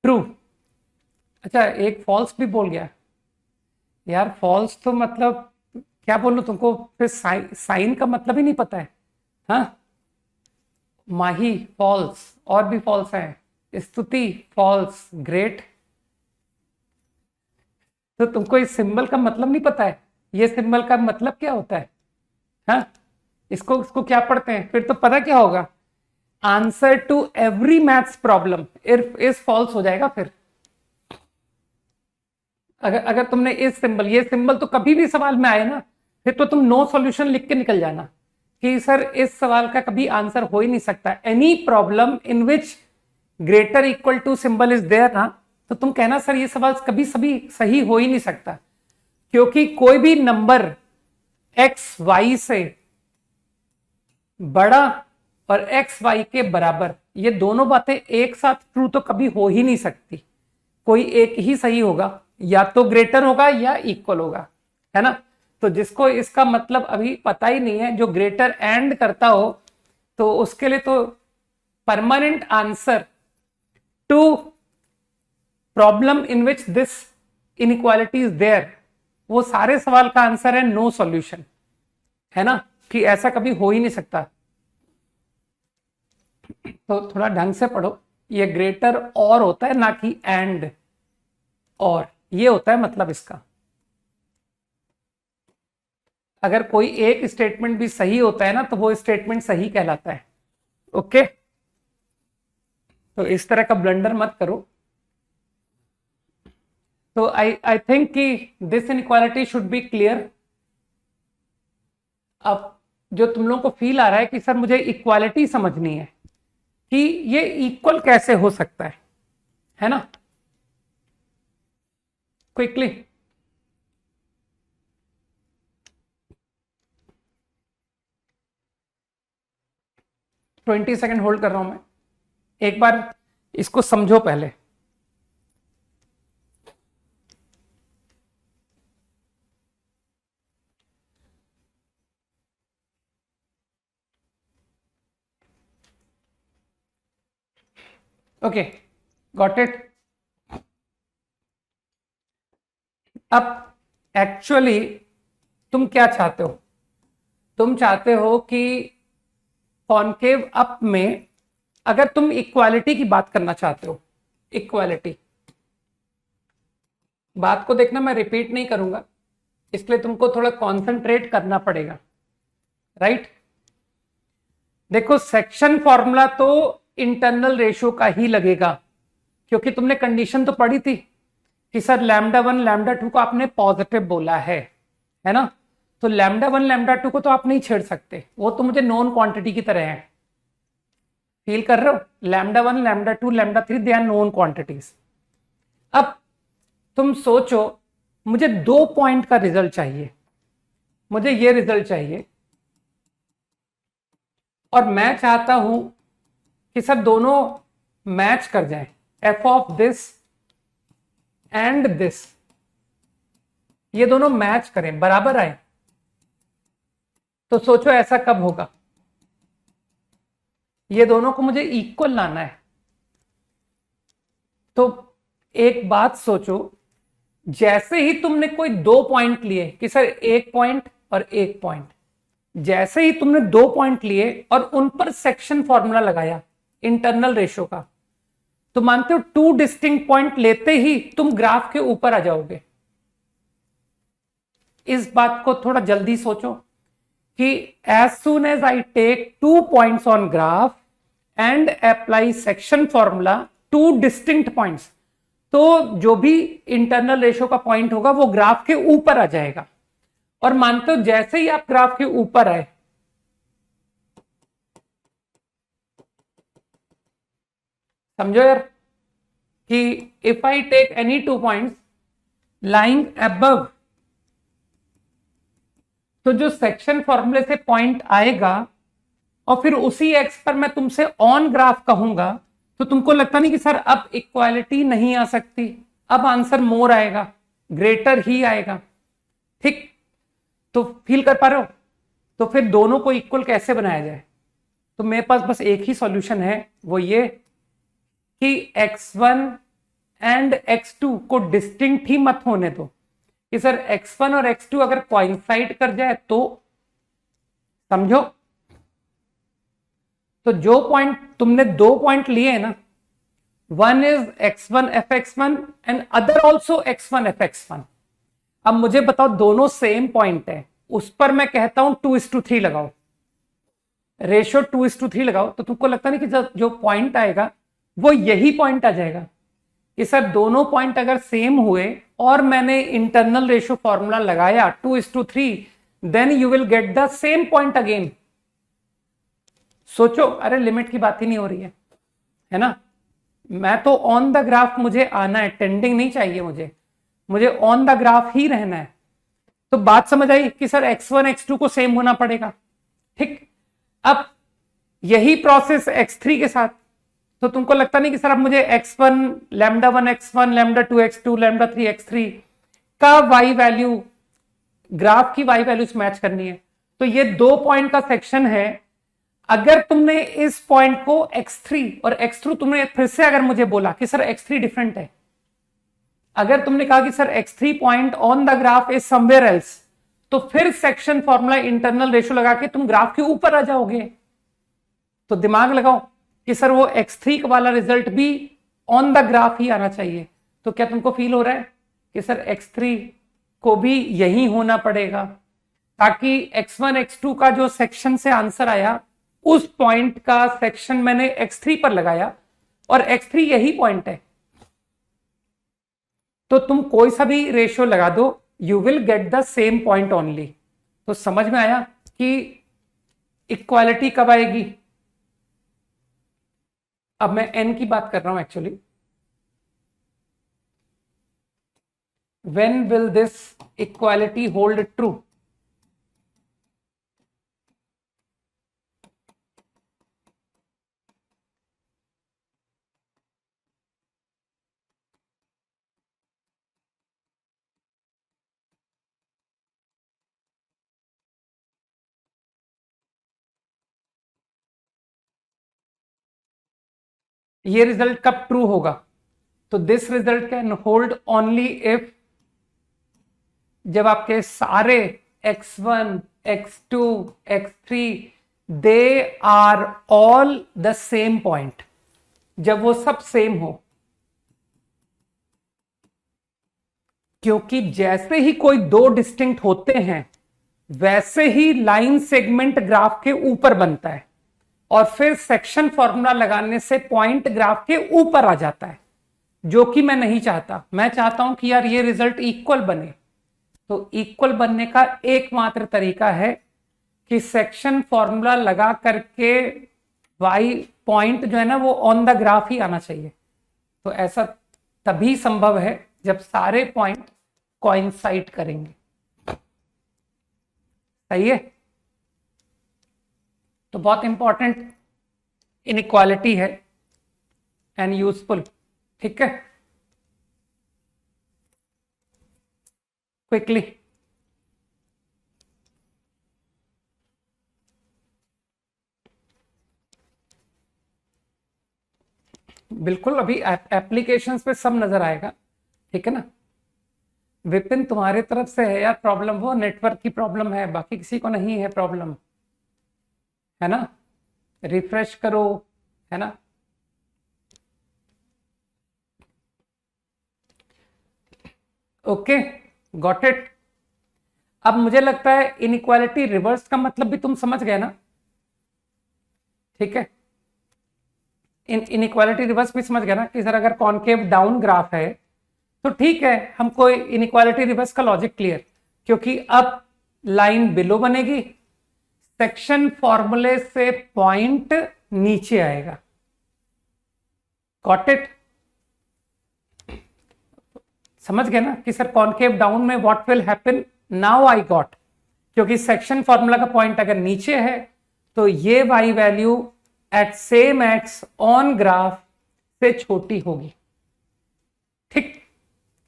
ट्रू, अच्छा एक फॉल्स भी बोल गया यार। फॉल्स तो मतलब क्या बोलूं तुमको, फिर साइन का मतलब ही नहीं पता है, हाँ। माही फॉल्स, और भी फॉल्स हैं, स्तुति फॉल्स, ग्रेट। तो तुमको इस सिंबल का मतलब नहीं पता है, ये सिंबल का मतलब क्या होता है? हाँ, इसको क्या पढ़ते हैं? फिर तो पता क्या होगा, answer to every maths problem is false हो जाएगा। फिर अगर अगर तुमने इस सिंबल, ये सिंबल तो कभी भी सवाल में आए ना, फिर तो तुम नो सॉल्यूशन लिख के निकल जाना कि सर इस सवाल का कभी आंसर हो ही नहीं सकता। Any problem in which greater equal to symbol is there ना, तो तुम कहना सर ये सवाल कभी सही हो ही नहीं सकता, क्योंकि कोई भी नंबर एक्स वाई से बड़ा और एक्स वाई के बराबर, ये दोनों बातें एक साथ ट्रू तो कभी हो ही नहीं सकती। कोई एक ही सही होगा, या तो ग्रेटर होगा या इक्वल होगा, है ना। तो जिसको इसका मतलब अभी पता ही नहीं है, जो ग्रेटर एंड करता हो, तो उसके लिए तो permanent answer to problem in which this inequality is there, वो सारे सवाल का आंसर है नो सॉल्यूशन, है ना, कि ऐसा कभी हो ही नहीं सकता। तो थोड़ा ढंग से पढ़ो, ये ग्रेटर और होता है ना कि एंड और, ये होता है मतलब इसका। अगर कोई एक स्टेटमेंट भी सही होता है ना, तो वो स्टेटमेंट सही कहलाता है। ओके, तो इस तरह का ब्लंडर मत करो। तो आई थिंक कि this inequality should be clear. अब जो तुम लोगों को फील आ रहा है कि सर मुझे इक्वालिटी समझनी है कि ये इक्वल कैसे हो सकता है ना, क्विकली। 20 सेकेंड होल्ड कर रहा हूं मैं, एक बार इसको समझो पहले। Okay, got it. अब एक्चुअली तुम क्या चाहते हो? तुम चाहते हो कि कॉनकेव अप में, अगर तुम इक्वालिटी की बात करना चाहते हो, इक्वालिटी, बात को देखना, मैं रिपीट नहीं करूंगा, इसलिए तुमको थोड़ा कॉन्सेंट्रेट करना पड़ेगा, राइट। देखो, सेक्शन फॉर्मूला तो इंटरनल रेशियो का ही लगेगा, क्योंकि तुमने कंडीशन तो पढ़ी थी कि सर लैम्डा 1 लैम्डा 2 को आपने पॉजिटिव बोला है ना, तो लैम्डा 1 लैम्डा 2 को तो आप नहीं छेड़ सकते, वो तो मुझे नॉन क्वांटिटी की तरह है। फील कर रहे हो? Lambda 1 lambda 2 lambda 3 they are non quantities. अब तुम सोचो, मुझे 2 पॉइंट का रिजल्ट चाहिए, मुझे ये रिजल्ट चाहिए, और मैं चाहता हूं कि सर दोनों मैच कर जाएं, F of this and this, ये दोनों मैच करें, बराबर आए। तो सोचो ऐसा कब होगा? ये दोनों को मुझे इक्वल लाना है। तो एक बात सोचो, जैसे ही तुमने कोई 2 पॉइंट लिए कि सर 1 पॉइंट और 1 पॉइंट, जैसे ही तुमने 2 पॉइंट लिए और उन पर सेक्शन फॉर्मूला लगाया इंटरनल रेशियो का, तो मानते हो 2 डिस्टिंक्ट पॉइंट लेते ही तुम ग्राफ के ऊपर आ जाओगे। इस बात को थोड़ा जल्दी सोचो कि as soon as I take 2 points on graph and apply section formula 2 distinct points, तो जो भी इंटरनल रेशियो का पॉइंट होगा वो ग्राफ के ऊपर आ जाएगा। और मानते हो जैसे ही आप ग्राफ के ऊपर आए, समझो यार, कि if I take any 2 points lying above, तो जो सेक्शन फॉर्मूले से पॉइंट आएगा और फिर उसी एक्स पर मैं तुमसे ऑन ग्राफ कहूंगा, तो तुमको लगता नहीं कि सर अब इक्वालिटी नहीं आ सकती, अब आंसर मोर आएगा, ग्रेटर ही आएगा, ठीक? तो फील कर पा रहे हो? तो फिर दोनों को इक्वल कैसे बनाया जाए? तो मेरे पास बस एक ही सॉल्यूशन है, वो ये कि x1 एंड x2 को डिस्टिंक्ट ही मत होने दो, कि सर x1 और x2 अगर कोइंसाइड कर जाए तो, समझो, तो जो पॉइंट तुमने 2 पॉइंट लिए है ना, one is x1 fx1 and other also x1 fx1। अब मुझे बताओ, दोनों सेम पॉइंट है, उस पर मैं कहता हूं 2:3 लगाओ, रेशियो 2:3 लगाओ, तो तुमको लगता नहीं कि जो पॉइंट आएगा वो यही पॉइंट आ जाएगा कि सर दोनों पॉइंट अगर सेम हुए और मैंने इंटरनल रेशियो फॉर्मूला लगाया 2:3, then you will get the same point again. सोचो, अरे लिमिट की बात ही नहीं हो रही है ना। मैं तो ऑन द ग्राफ मुझे आना है, टेंडिंग नहीं चाहिए मुझे ऑन द ग्राफ ही रहना है। तो बात समझ आई कि सर x1 x2 को सेम होना पड़ेगा। ठीक, अब यही प्रोसेस x3 के साथ, तो तुमको लगता नहीं कि सर अब मुझे x1 λ1 x1 λ2 x2 λ3 x3 का y वैल्यू, ग्राफ की y वैल्यूज मैच करनी है। तो ये 2 पॉइंट का सेक्शन है। अगर तुमने इस पॉइंट को x3 और x2 तुमने फिर से अगर मुझे बोला कि सर x3 डिफरेंट है, अगर तुमने कहा कि sir x3 point on the graph is somewhere else, तो फिर सेक्शन फॉर्मूला इंटरनल रेशियो लगा के तुम ग्राफ के ऊपर आ जाओगे। तो दिमाग लगाओ कि सर वो x3 वाला रिजल्ट भी ऑन द ग्राफ ही आना चाहिए। तो क्या तुमको फील हो रहा है कि सर x3 को भी यही होना पड़ेगा, ताकि x1 x2 का जो सेक्शन से आंसर आया उस पॉइंट का सेक्शन मैंने x3 पर लगाया और x3 यही पॉइंट है। तो तुम कोई सा भी रेशियो लगा दो, you will get the same point only. तो समझ में आया कि इक्वालिटी कब आएगी। अब मैं n की बात कर रहा हूं actually. When will this equality hold true? ये रिजल्ट कब ट्रू होगा? तो this result can hold only if जब आपके सारे x1 x2 x3 they are all the same point, जब वो सब सेम हो। क्योंकि जैसे ही कोई दो डिस्टिंक्ट होते हैं वैसे ही लाइन सेगमेंट ग्राफ के ऊपर बनता है और फिर सेक्शन फॉर्मूला लगाने से पॉइंट ग्राफ के ऊपर आ जाता है, जो कि मैं नहीं चाहता। मैं चाहता हूं कि यार ये रिजल्ट इक्वल बने। तो इक्वल बनने का एकमात्र तरीका है कि सेक्शन फॉर्मूला लगा करके y पॉइंट जो है ना वो ऑन द ग्राफ ही आना चाहिए। तो ऐसा तभी संभव है जब सारे पॉइंट कोइंसाइड करेंगे। सही है? तो बहुत इंपॉर्टेंट इनइक्वालिटी है एंड यूजफुल। ठीक है, क्विकली बिल्कुल, अभी एप्लीकेशंस पे सब नजर आएगा। ठीक है ना? विपिन, तुम्हारे तरफ से है यार प्रॉब्लम, वो नेटवर्क की प्रॉब्लम है, बाकी किसी को नहीं है प्रॉब्लम, है ना? रिफ्रेश करो, है ना? Okay, got it. अब मुझे लगता है इनइक्वालिटी रिवर्स का मतलब भी तुम समझ गए ना? ठीक है, इनइक्वालिटी रिवर्स भी समझ गए ना कि सर अगर कॉनकेव डाउन ग्राफ है तो ठीक है, हमको इनइक्वालिटी रिवर्स का लॉजिक क्लियर, क्योंकि अब लाइन बिलो बनेगी, सेक्शन फॉर्मूले से पॉइंट नीचे आएगा। Got it? समझ गए ना कि सर कॉनकेव डाउन में what will happen? Now I got, क्योंकि सेक्शन फॉर्मूला का पॉइंट अगर नीचे है तो ये y value at same x on graph से छोटी होगी। ठीक,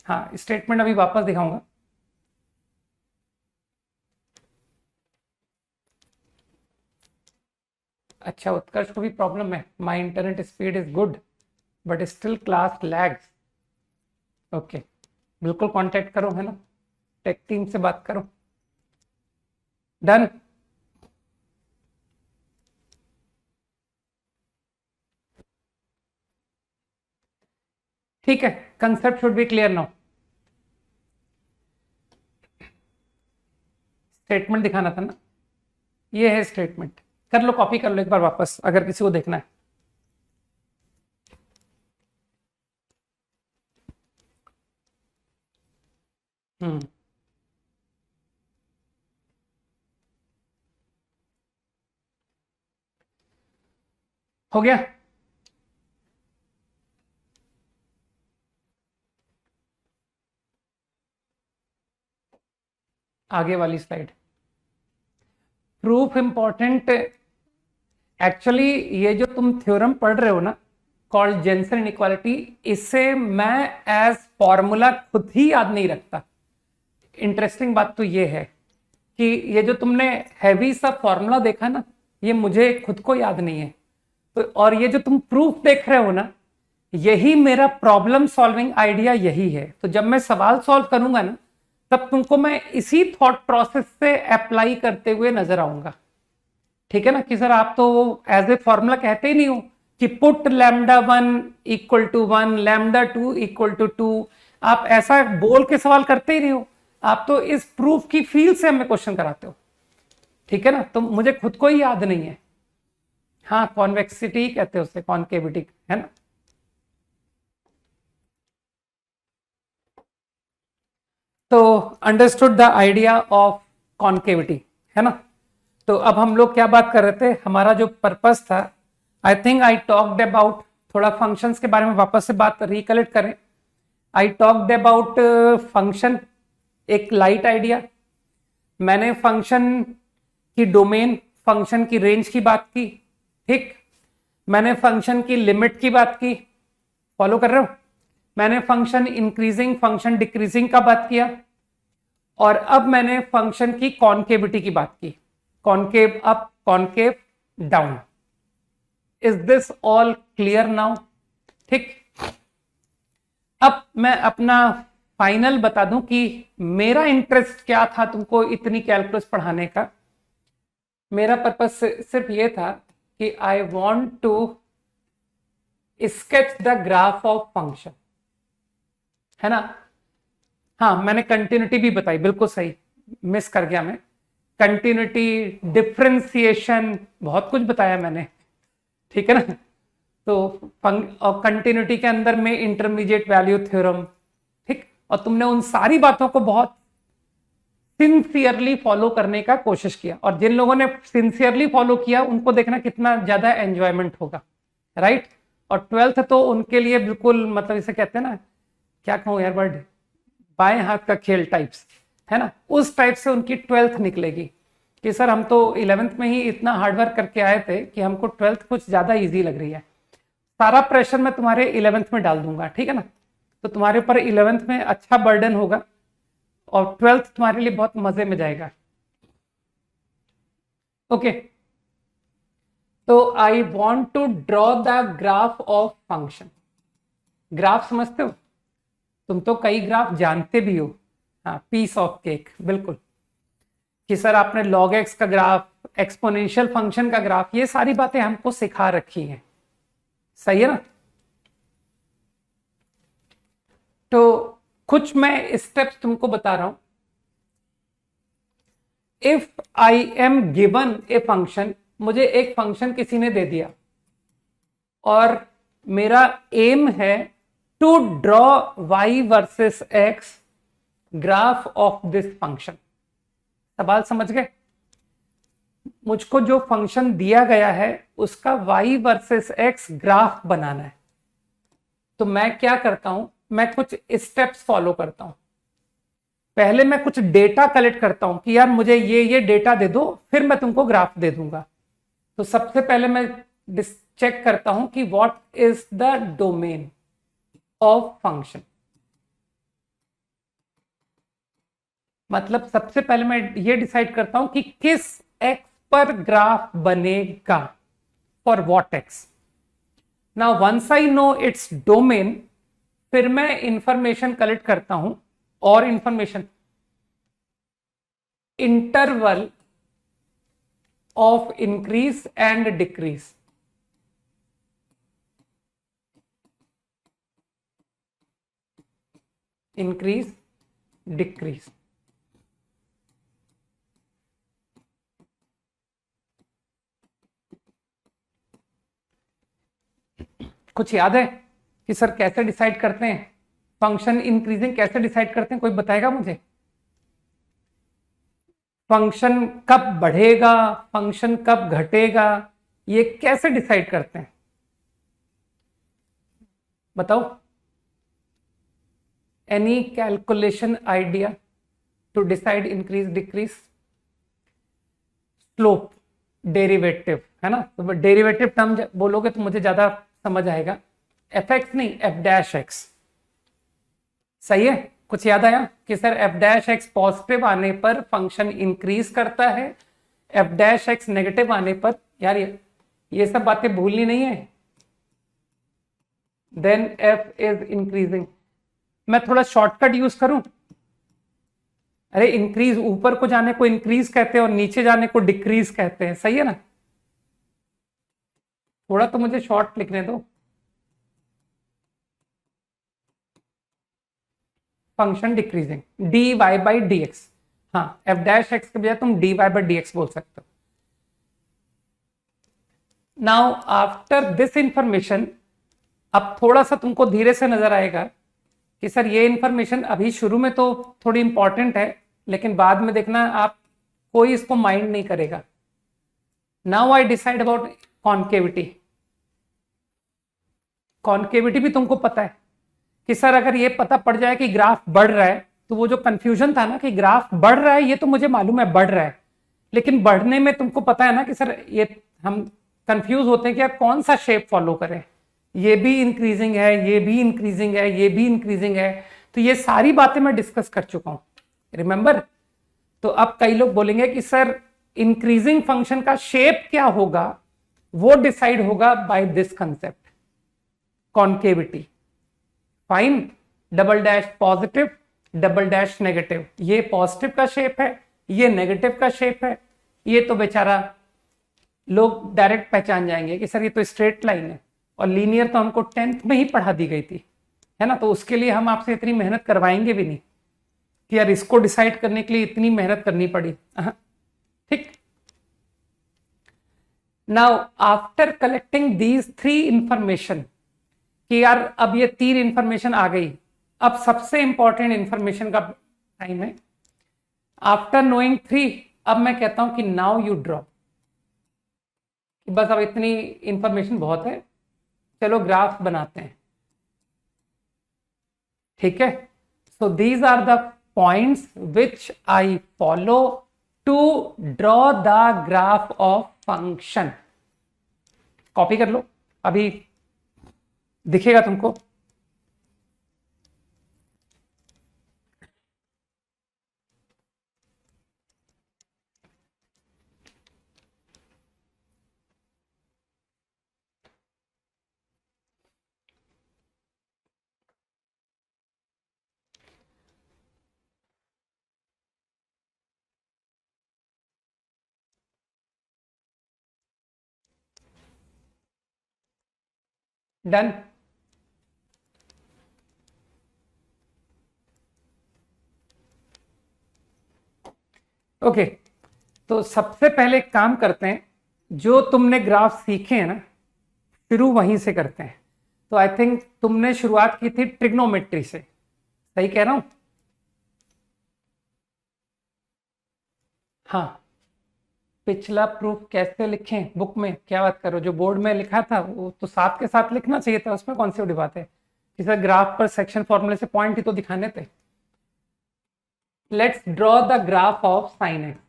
हाँ, स्टेटमेंट अभी वापस दिखाऊंगा। अच्छा, उत्कर्ष को भी प्रॉब्लम है, my internet speed is good but still class lags. Okay, बिल्कुल कांटेक्ट करो, है ना? टेक टीम से बात करो। डन। ठीक है, concept should be clear now. Statement दिखाना था ना, ये है स्टेटमेंट। कर लो, कॉपी कर लो एक बार वापस, अगर किसी को देखना है। हम्म, हो गया। आगे वाली स्लाइड, प्रूफ इंपॉर्टेंट। एक्चुअली ये जो तुम थ्योरम पढ़ रहे हो ना, कॉल्ड जेंसन इनइक्वालिटी, इसे मैं एज फॉर्मूला खुद ही याद नहीं रखता। इंटरेस्टिंग बात तो ये है कि ये जो तुमने हैवी सा फॉर्मूला देखा ना, ये मुझे खुद को याद नहीं है। तो और ये जो तुम प्रूफ देख रहे हो ना, यही मेरा प्रॉब्लम सॉल्विंग आइडिया यही है। तो जब मैं सवाल सॉल्व करूंगा ना, तब तुमको मैं इसी थॉट प्रोसेस से अप्लाई करते हुए नजर आऊंगा। ठीक है ना, कि सर आप तो एज ए फॉर्मूला कहते ही नहीं हो कि put lambda 1 equal to 1, lambda 2 equal to 2। आप ऐसा बोल के सवाल करते ही नहीं हो, आप तो इस प्रूफ की फील्ड से हमें क्वेश्चन कराते हो। ठीक है ना, तो मुझे खुद को ही याद नहीं है। हाँ, कॉन्वेक्सिटी कहते हैं उसे, कॉन्केविटी, है ना। तो understood the idea of concavity, है ना। तो अब हम लोग क्या बात कर रहे थे, हमारा जो पर्पस था, I think I talked about, थोड़ा फंक्शंस के बारे में वापस से बात रिकलेक्ट करें। आई टॉक्ड अबाउट फंक्शन, एक लाइट आइडिया। मैंने फंक्शन की डोमेन, फंक्शन की रेंज की बात की। ठीक, मैंने फंक्शन की लिमिट की बात की, फॉलो कर रहे हो। मैंने फंक्शन इंक्रीजिंग, फंक्शन डिक्रीजिंग का बात किया। और अब मैंने फंक्शन की कॉन्केविटी की बात की, concave up, concave down. Is this all clear now? ठीक, अब मैं अपना फाइनल बता दूं कि मेरा इंटरेस्ट क्या था तुमको इतनी कैलकुलस पढ़ाने का। मेरा पर्पस सिर्फ ये था कि I want to sketch the graph of function, है ना। हाँ, मैंने कंटिन्यूटी भी बताई, बिल्कुल सही, मिस कर गया मैं। कंटिन्यूटी, डिफरेंशिएशन, बहुत कुछ बताया मैंने, ठीक है ना। तो और कंटिन्यूटी के अंदर में इंटरमीडिएट वैल्यू थ्योरम, ठीक। और तुमने उन सारी बातों को बहुत सिंसियरली फॉलो करने का कोशिश किया, और जिन लोगों ने सिंसियरली फॉलो किया उनको देखना कितना ज्यादा एंजॉयमेंट होगा, राइट। और ट्वेल्थ तो उनके लिए बिल्कुल, मतलब इसे कहते हैं ना, क्या कहूं यार वर्ड, बाएं हाथ का खेल टाइप्स, है ना। उस टाइप से उनकी ट्वेल्थ निकलेगी कि सर हम तो इलेवेंथ में ही इतना हार्डवर्क करके आए थे कि हमको ट्वेल्थ कुछ ज्यादा इजी लग रही है। सारा प्रेशर मैं तुम्हारे इलेवेंथ में डाल दूंगा, ठीक है ना। तो तुम्हारे ऊपर इलेवेंथ में अच्छा बर्डन होगा, और ट्वेल्थ तुम्हारे लिए बहुत मजे में जाएगा। ओके, तो I want to draw the graph of function. Graph समझते हो तुम तो, कई ग्राफ जानते भी हो। हाँ, पीस ऑफ केक, बिल्कुल। कि सर आपने log x का ग्राफ, एक्सपोनेंशियल फंक्शन का ग्राफ, ये सारी बातें हमको सिखा रखी हैं, सही है ना। तो कुछ मैं स्टेप्स तुमको बता रहा हूं। If I am given a function, मुझे एक फंक्शन किसी ने दे दिया, और मेरा एम है to draw y versus x graph of this function. सवाल समझ गए? मुझको जो फंक्शन दिया गया है उसका y वर्सेस x ग्राफ बनाना है। तो मैं क्या करता हूं, मैं कुछ स्टेप्स फॉलो करता हूं। पहले मैं कुछ डेटा कलेक्ट करता हूं कि यार मुझे ये डेटा दे दो, फिर मैं तुमको ग्राफ दे दूंगा। तो सबसे पहले मैं चेक करता हूं कि what is the domain of function. मतलब सबसे पहले मैं ये डिसाइड करता हूं कि किस एक्स पर ग्राफ बनेगा, for what x. Now once I know its domain, फिर मैं इंफॉर्मेशन कलेक्ट करता हूं, और information, interval of increase and decrease. Increase decrease. कुछ याद है कि सर कैसे डिसाइड करते हैं फंक्शन इंक्रीजिंग, कैसे डिसाइड करते हैं? कोई बताएगा मुझे? फंक्शन कब बढ़ेगा, फंक्शन कब घटेगा, ये कैसे डिसाइड करते हैं? बताओ। Any calculation idea to decide increase decrease? Slope, derivative, है ना? तो डेरिवेटिव टर्म बोलोगे तो मुझे ज्यादा समझ आएगा। एफ एक्स नहीं, एफ डैश एक्स। सही है? कुछ याद आया कि sir F dash x positive आने पर फंक्शन इंक्रीज करता है, एफ डैश एक्स नेगेटिव आने पर, यार ये सब बातें भूलनी नहीं है। Then f is increasing. मैं थोड़ा शॉर्टकट यूज करूं? अरे इंक्रीज, ऊपर को जाने को इंक्रीज कहते हैं और नीचे जाने को डिक्रीज कहते हैं, सही है ना? थोड़ा तो मुझे शॉर्ट लिखने दो। Function decreasing, d y by d x. हाँ, एफ डैश एक्स के बजाय तुम d y by d x बोल सकते हो। नाउ आफ्टर दिस इंफॉर्मेशन, अब थोड़ा सा तुमको धीरे से नजर आएगा कि सर ये इंफॉर्मेशन अभी शुरू में तो थोड़ी इंपॉर्टेंट है, लेकिन बाद में देखना आप कोई इसको माइंड नहीं करेगा। Now I decide about concavity. Concavity भी तुमको पता है कि सर अगर ये पता पड़ जाए कि ग्राफ बढ़ रहा है, तो वो जो कंफ्यूजन था ना कि ग्राफ बढ़ रहा है, ये तो मुझे मालूम है बढ़ रहा है, लेकिन बढ़ने में तुमको पता है ना कि सर ये हम कंफ्यूज होते हैं कि आप कौन सा शेप फॉलो करें। ये भी इंक्रीजिंग है, ये भी इंक्रीजिंग है, ये भी इंक्रीजिंग है। तो ये सारी बातें मैं डिस्कस कर चुका हूं, रिमेंबर? तो अब कई लोग बोलेंगे कि सर इंक्रीजिंग फंक्शन का शेप क्या होगा, वो डिसाइड होगा by this concept, concavity. Fine, double dash positive, double dash negative. ये पॉजिटिव का शेप है, ये नेगेटिव का शेप है। ये तो बेचारा लोग डायरेक्ट पहचान जाएंगे कि सर ये तो स्ट्रेट लाइन है, और लीनियर तो हमको 10th में ही पढ़ा दी गई थी, है ना? तो उसके लिए हम आपसे इतनी मेहनत करवाएंगे भी नहीं कि यार इसको डिसाइड करने के लिए इतनी मेहनत करनी पड़ी। ठीक। Now after collecting these 3 information, कि यार अब ये 3 इंफॉर्मेशन आ गई, अब सबसे इंपॉर्टेंट इंफॉर्मेशन का टाइम है। आफ्टर नोइंग 3, अब मैं कहता हूं कि नाउ यू ड्रॉ। बस अब इतनी इंफॉर्मेशन बहुत है, चलो ग्राफ बनाते हैं। ठीक है? So these are the points which I follow to draw the graph of function. Copy कर लो, अभी दिखेगा तुमको। डन। ओके, तो सबसे पहले एक काम करते हैं, जो तुमने ग्राफ सीखे हैं ना, शुरू वहीं से करते हैं। तो आई थिंक तुमने शुरुआत की थी ट्रिग्नोमेट्री से, सही कह रहा हूं? हाँ, पिछला प्रूफ कैसे लिखें बुक में? क्या बात करो, जो बोर्ड में लिखा था वो तो साथ के साथ लिखना चाहिए था, उसमें कौन सी बड़ी बात है? किसी ग्राफ पर सेक्शन फॉर्मूले से पॉइंट ही तो दिखाने थे। Let's draw the graph of sine x.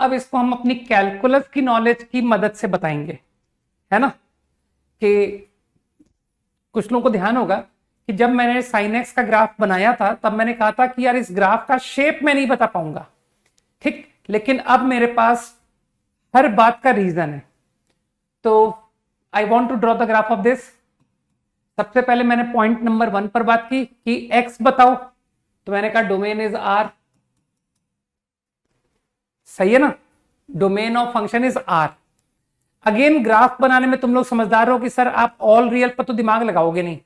अब इसको हम अपनी कैलकुलस की नॉलेज की मदद से बताएंगे, है ना? कि कुछ लोगों को ध्यान होगा कि जब मैंने साइन एक्स का ग्राफ बनाया था, तब मैंने कहा था कि यार इस ग्राफ का शेप मैं नहीं बता पाऊंगा, ठीक? लेकिन अब मेरे पास हर बात का रीजन है। तो I want to draw the graph of this. सबसे पहले मैंने पॉइंट नंबर 1 पर बात की कि एक्स बताओ, तो मैंने कहा डोमेन इज आर। सही है ना? Domain of function is R. Again graph बनाने में तुम लोग समझदार हो कि सर आप ऑल रियल पर तो दिमाग लगाओगे नहीं,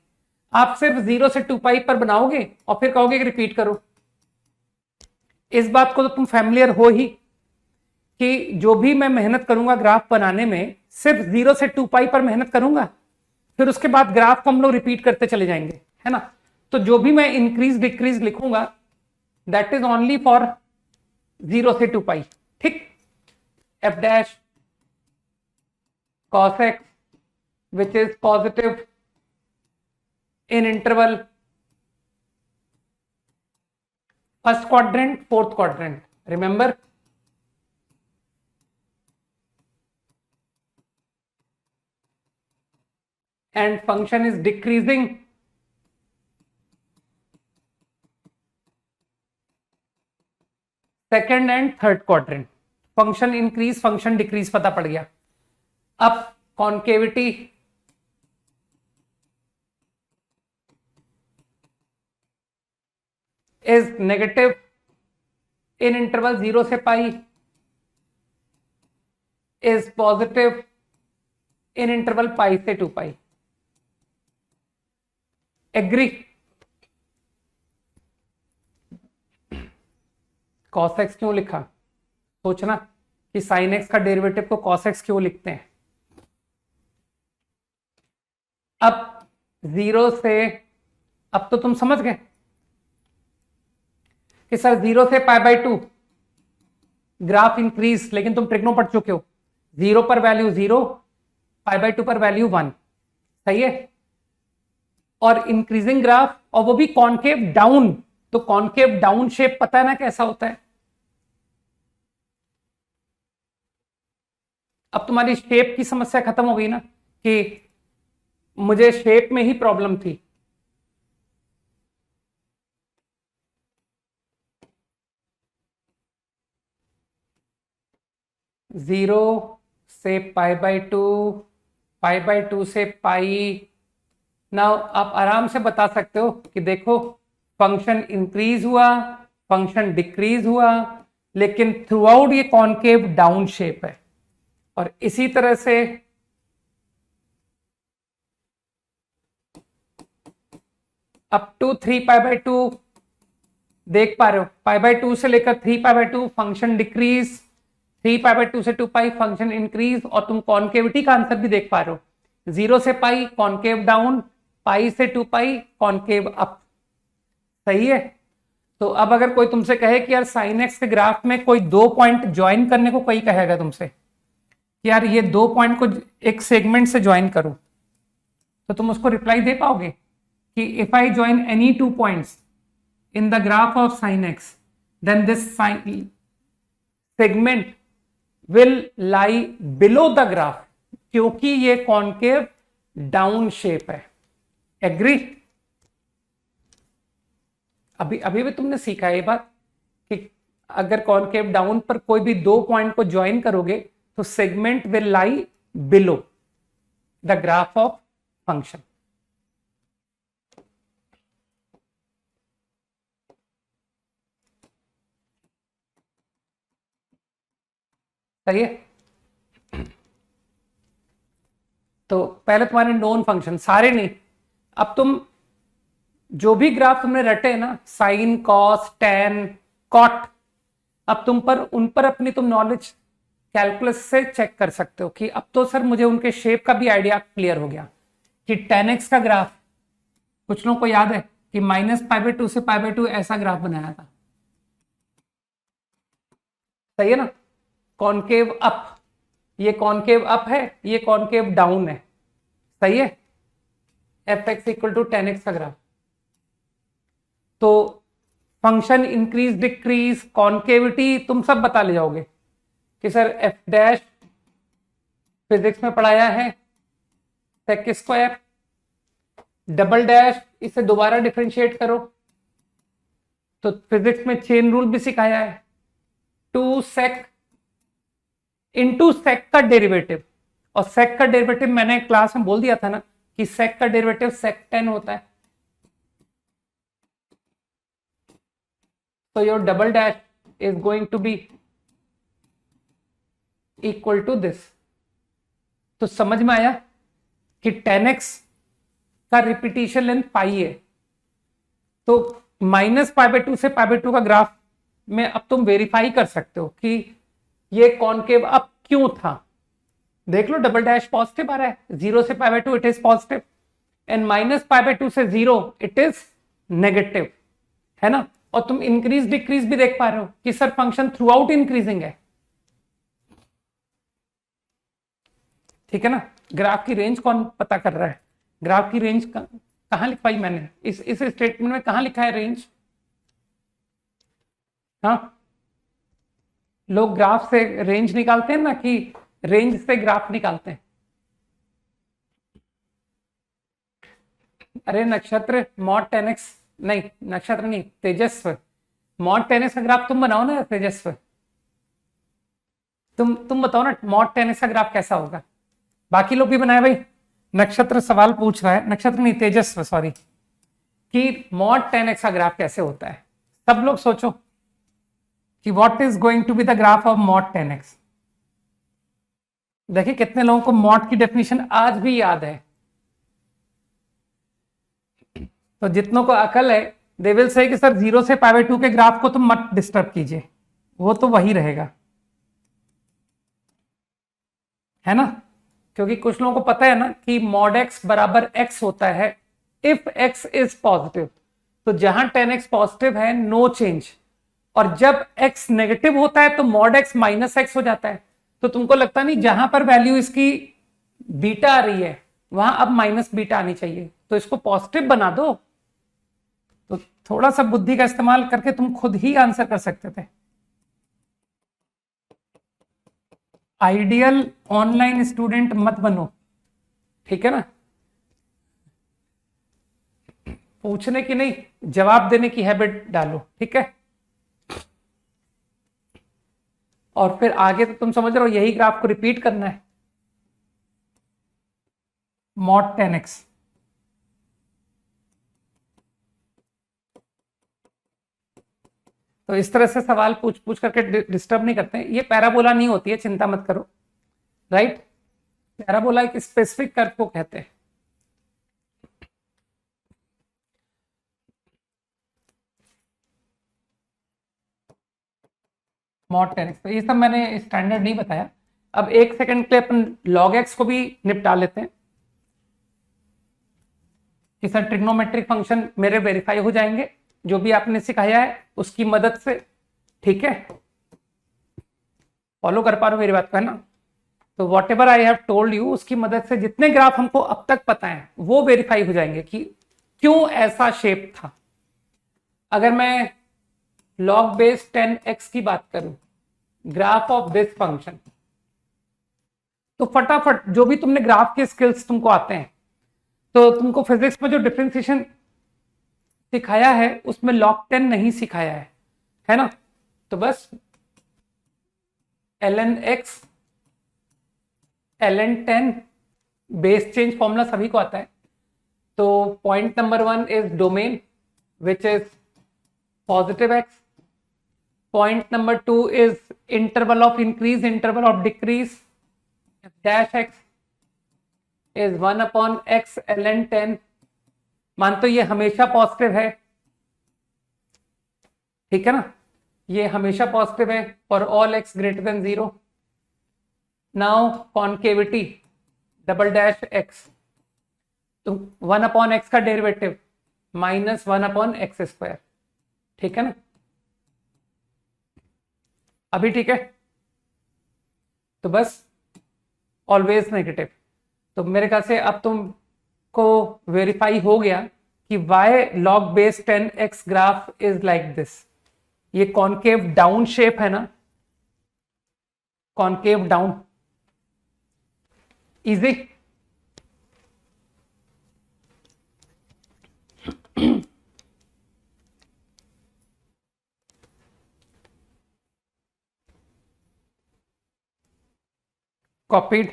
आप सिर्फ 0 से 2 पाई पर बनाओगे और फिर कहोगे कि रिपीट करो। इस बात को तो तुम फैमिलियर हो ही कि जो भी मैं मेहनत करूंगा ग्राफ बनाने में, सिर्फ 0 से 2 पाई पर मेहनत करूंगा, फिर उसके बाद ग्राफ को हम लोग रिपीट करते चले जाएंगे, है ना। तो जो भी मैं इंक्रीज डिक्रीज लिखूंगा दैट इज ओनली फॉर 0 से 2 पाई, ठीक। F dash cos x which is positive in interval first quadrant, fourth quadrant, remember, and function is decreasing second and third quadrant, function increase function decrease पता पड़ गया। अब concavity is negative in interval 0 से पाई, is positive in interval पाई से 2 पाई। Agree? cos x क्यों लिखा? सोचना कि sin x का डेरिवेटिव को cos x क्यों लिखते हैं। अब 0 से, अब तो तुम समझ गए कि सर 0 से π/2 ग्राफ इंक्रीज, लेकिन तुम ट्रिग्नो पढ़ चुके हो, 0 पर वैल्यू 0, π/2 पर वैल्यू 1, सही है। और इंक्रीजिंग ग्राफ, और वो भी कॉन्केव डाउन, तो कॉन्केव डाउन शेप पता है ना कैसा होता है। अब तुम्हारी शेप की समस्या खत्म हो गई ना, कि मुझे शेप में ही प्रॉब्लम थी। जीरो से π/2, π/2 से पाई। नाउ आप आराम से बता सकते हो कि देखो फंक्शन इंक्रीज हुआ, फंक्शन डिक्रीज हुआ, लेकिन थ्रू आउट ये कॉन्केव डाउन शेप है। और इसी तरह से अप टू 3π/2 देख पा रहे हो, π/2 से लेकर 3π/2 फंक्शन डिक्रीज, 3π/2 से 2 पाई फंक्शन इंक्रीज। और तुम कॉन्केविटी का आंसर भी देख पा रहे हो, 0 से पाई कॉन्केव डाउन, पाई से 2 पाई कॉन्केव अप, सही है। तो अब अगर कोई तुमसे कहे कि यार साइन एक्स के ग्राफ में कोई 2 पॉइंट ज्वाइन करने को कोई कहेगा तुमसे कि यार ये 2 पॉइंट को एक सेगमेंट से ज्वाइन करो, तो तुम उसको रिप्लाई दे पाओगे कि if I join any 2 points in the graph of sine x then this segment will lie below the graph, क्योंकि ये कॉन्केव डाउन शेप है। एग्री? अभी भी तुमने सीखा है ये बात कि अगर कॉन्केव डाउन पर कोई भी 2 पॉइंट को ज्वाइन करोगे तो segment will lie below the graph of function. सही है। तो पहले तुम्हारे नोन फंक्शन, सारे नहीं, अब तुम जो भी ग्राफ तुमने रटे ना, साइन, कॉस, टैन, कॉट, अब तुम पर उन पर अपनी तुम नॉलेज कैलकुलस से चेक कर सकते हो कि अब तो सर मुझे उनके शेप का भी आइडिया क्लियर हो गया कि tan x का ग्राफ, कुछ लोगों को याद है कि -π/2 से π/2 ऐसा ग्राफ बनाया था, सही है ना। कॉन्केव अप, ये कॉन्केव अप है, ये कॉन्केव डाउन है, सही है। f(x = tan x) का ग्राफ, तो फंक्शन इंक्रीज डिक्रीज कॉन्केविटी तुम सब बता ले जाओगे कि सर एफ डैश फिजिक्स में पढ़ाया है सेक स्क्वायर, डबल डैश इसे दोबारा डिफरेंशिएट करो, तो फिजिक्स में चेन रूल भी सिखाया है, 2 sec इंटू सेक का डेरिवेटिव। और सेक का डेरिवेटिव मैंने क्लास में बोल दिया था ना कि सेक का डेरिवेटिव सेक 10 होता है। So your double dash is going to be equal to this। तो समझ में आया कि tan x का रिपीटिशन लेंथ पाई है, तो -π/2 से π/2 का ग्राफ में अब तुम वेरीफाई कर सकते हो कि ये कॉनकेव अब क्यों था। देख लो, डबल डैश पॉजिटिव आ रहा है, 0 से π/2 इट इज पॉजिटिव, एंड -π/2 से 0 इट इज नेगेटिव, है ना। और तुम इंक्रीज डिक्रीज भी देख पा रहे हो कि sir function through out increasing है, ठीक है ना। ग्राफ की रेंज कौन पता कर रहा है? ग्राफ की रेंज कहां लिखवाई मैंने? इस स्टेटमेंट में कहां लिखा है रेंज? हाँ, लोग ग्राफ से रेंज निकालते हैं ना, कि रेंज से ग्राफ निकालते हैं। अरे नक्षत्र मॉड 10x, नहीं नक्षत्र नहीं, तेजस्व, मॉड 10x का ग्राफ तुम बनाओ ना तेजस्व, तुम बताओ ना मॉड 10x का ग्राफ कैसा होगा। बाकी लोग भी बनाए भाई। नक्षत्र सवाल पूछ रहा है, नक्षत्र नहीं तेजस्व सॉरी, कि मॉड 10x का ग्राफ कैसे होता है। सब लोग सोचो कि what is going to be the graph of mod 10x। देखिए कितने लोगों को मॉड की डेफिनेशन आज भी याद है। तो जितनों को अकल है दे विल से कि सर 0 से π/2 के ग्राफ को तुम मत डिस्टर्ब कीजिए, वो तो वही रहेगा, है ना। क्योंकि कुछ लोगों को पता है ना कि मॉड x बराबर x होता है इफ x इज पॉजिटिव। तो जहां 10x पॉजिटिव है नो चेंज, और जब x नेगेटिव होता है तो मॉड x -x हो जाता है। तो तुमको लगता नहीं जहां पर वैल्यू इसकी बीटा आ रही है वहां अब -β आनी चाहिए, तो इसको पॉजिटिव बना दो। तो थोड़ा सा बुद्धि का इस्तेमाल करके तुम खुद ही आंसर कर सकते थे। आइडियल ऑनलाइन स्टूडेंट मत बनो, ठीक है ना। पूछने की नहीं, जवाब देने की हैबिट डालो, ठीक है। और फिर आगे तो तुम समझ रहे हो यही ग्राफ को रिपीट करना है, मॉड 10x। तो इस तरह से सवाल पूछ पूछ करके डिस्टर्ब नहीं करते हैं। ये पैराबोला नहीं होती है, चिंता मत करो, राइट। पैराबोला एक स्पेसिफिक कर्व को कहते हैं। मॉड 10x, तो ये सब मैंने स्टैंडर्ड नहीं बताया। अब एक सेकंड के लिए अपन log x को भी निपटा लेते हैं कि सर ट्रिग्नोमेट्रिक फंक्शन मेरे वेरीफाई हो जाएंगे जो भी आपने सिखाया है उसकी मदद से, ठीक है। फॉलो कर पा रहे हो मेरी बात को, है ना। तो what ever I have told you उसकी मदद से जितने ग्राफ हमको अब तक पता है वो वेरीफाई हो जाएंगे कि क्यों ऐसा शेप था। अगर मैं log बेस 10x की बात करूं, ग्राफ ऑफ दिस फंक्शन, तो फटाफट जो भी तुमने ग्राफ के स्किल्स तुमको आते हैं, तो तुमको फिजिक्स में जो डिफरेंशिएशन सिखाया है उसमें log 10 नहीं सिखाया है ना। तो बस ln x ln 10 base change formula सभी को आता है। तो point number 1 is domain which is positive x, point number 2 is interval of increase interval of decrease dash x is 1/x ln 10। मान तो ये हमेशा पॉजिटिव है, ठीक है ना, ये हमेशा पॉजिटिव है for all x greater than 0। Now concavity double dash x, तो 1/x का डेरिवेटिव -1/x², ठीक है ना। अभी ठीक है, तो बस ऑलवेज नेगेटिव। तो मेरे ख्याल से अब तुमको वेरीफाई हो गया कि y log base 10x graph is like this. ये कॉन्केव डाउन शेप है ना, concave down, easy. Copied,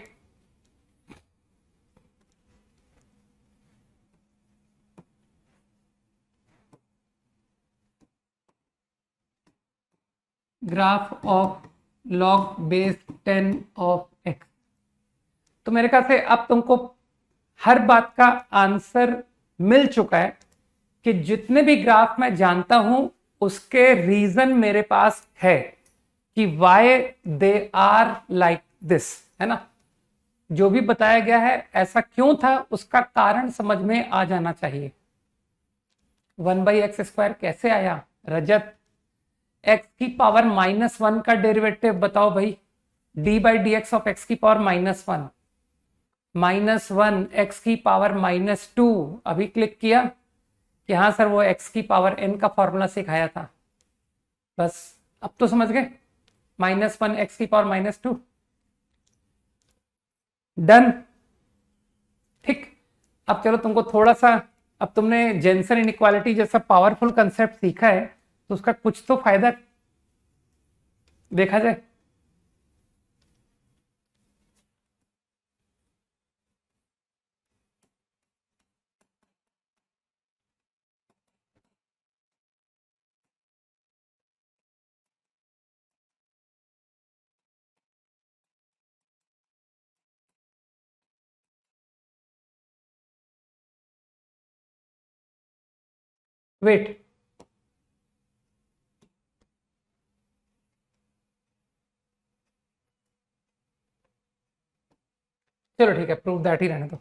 graph of log base 10 of x। तो मेरे ख्याल से अब तुमको हर बात का आंसर मिल चुका है कि जितने भी ग्राफ मैं जानता हूं उसके रीजन मेरे पास है कि y they are like this, है ना। जो भी बताया गया है ऐसा क्यों था उसका कारण समझ में आ जाना चाहिए। 1/x² कैसे आया रजत? x की पावर -1 का डेरिवेटिव बताओ भाई। d/dx ऑफ x की पावर -1, -1 x की पावर -2। अभी क्लिक किया कि हाँ सर वो x की पावर n का फॉर्मूला सिखाया था। बस अब तो समझ गए, -1 x की पावर -2। डन, ठीक। अब चलो तुमको थोड़ा सा, अब तुमने जेंसन इनइक्वालिटी जैसा पावरफुल कंसेप्ट सीखा है तो उसका कुछ तो फायदा देखा जाए। वेट, चलो ठीक है, प्रूव दैट ही रहने दो।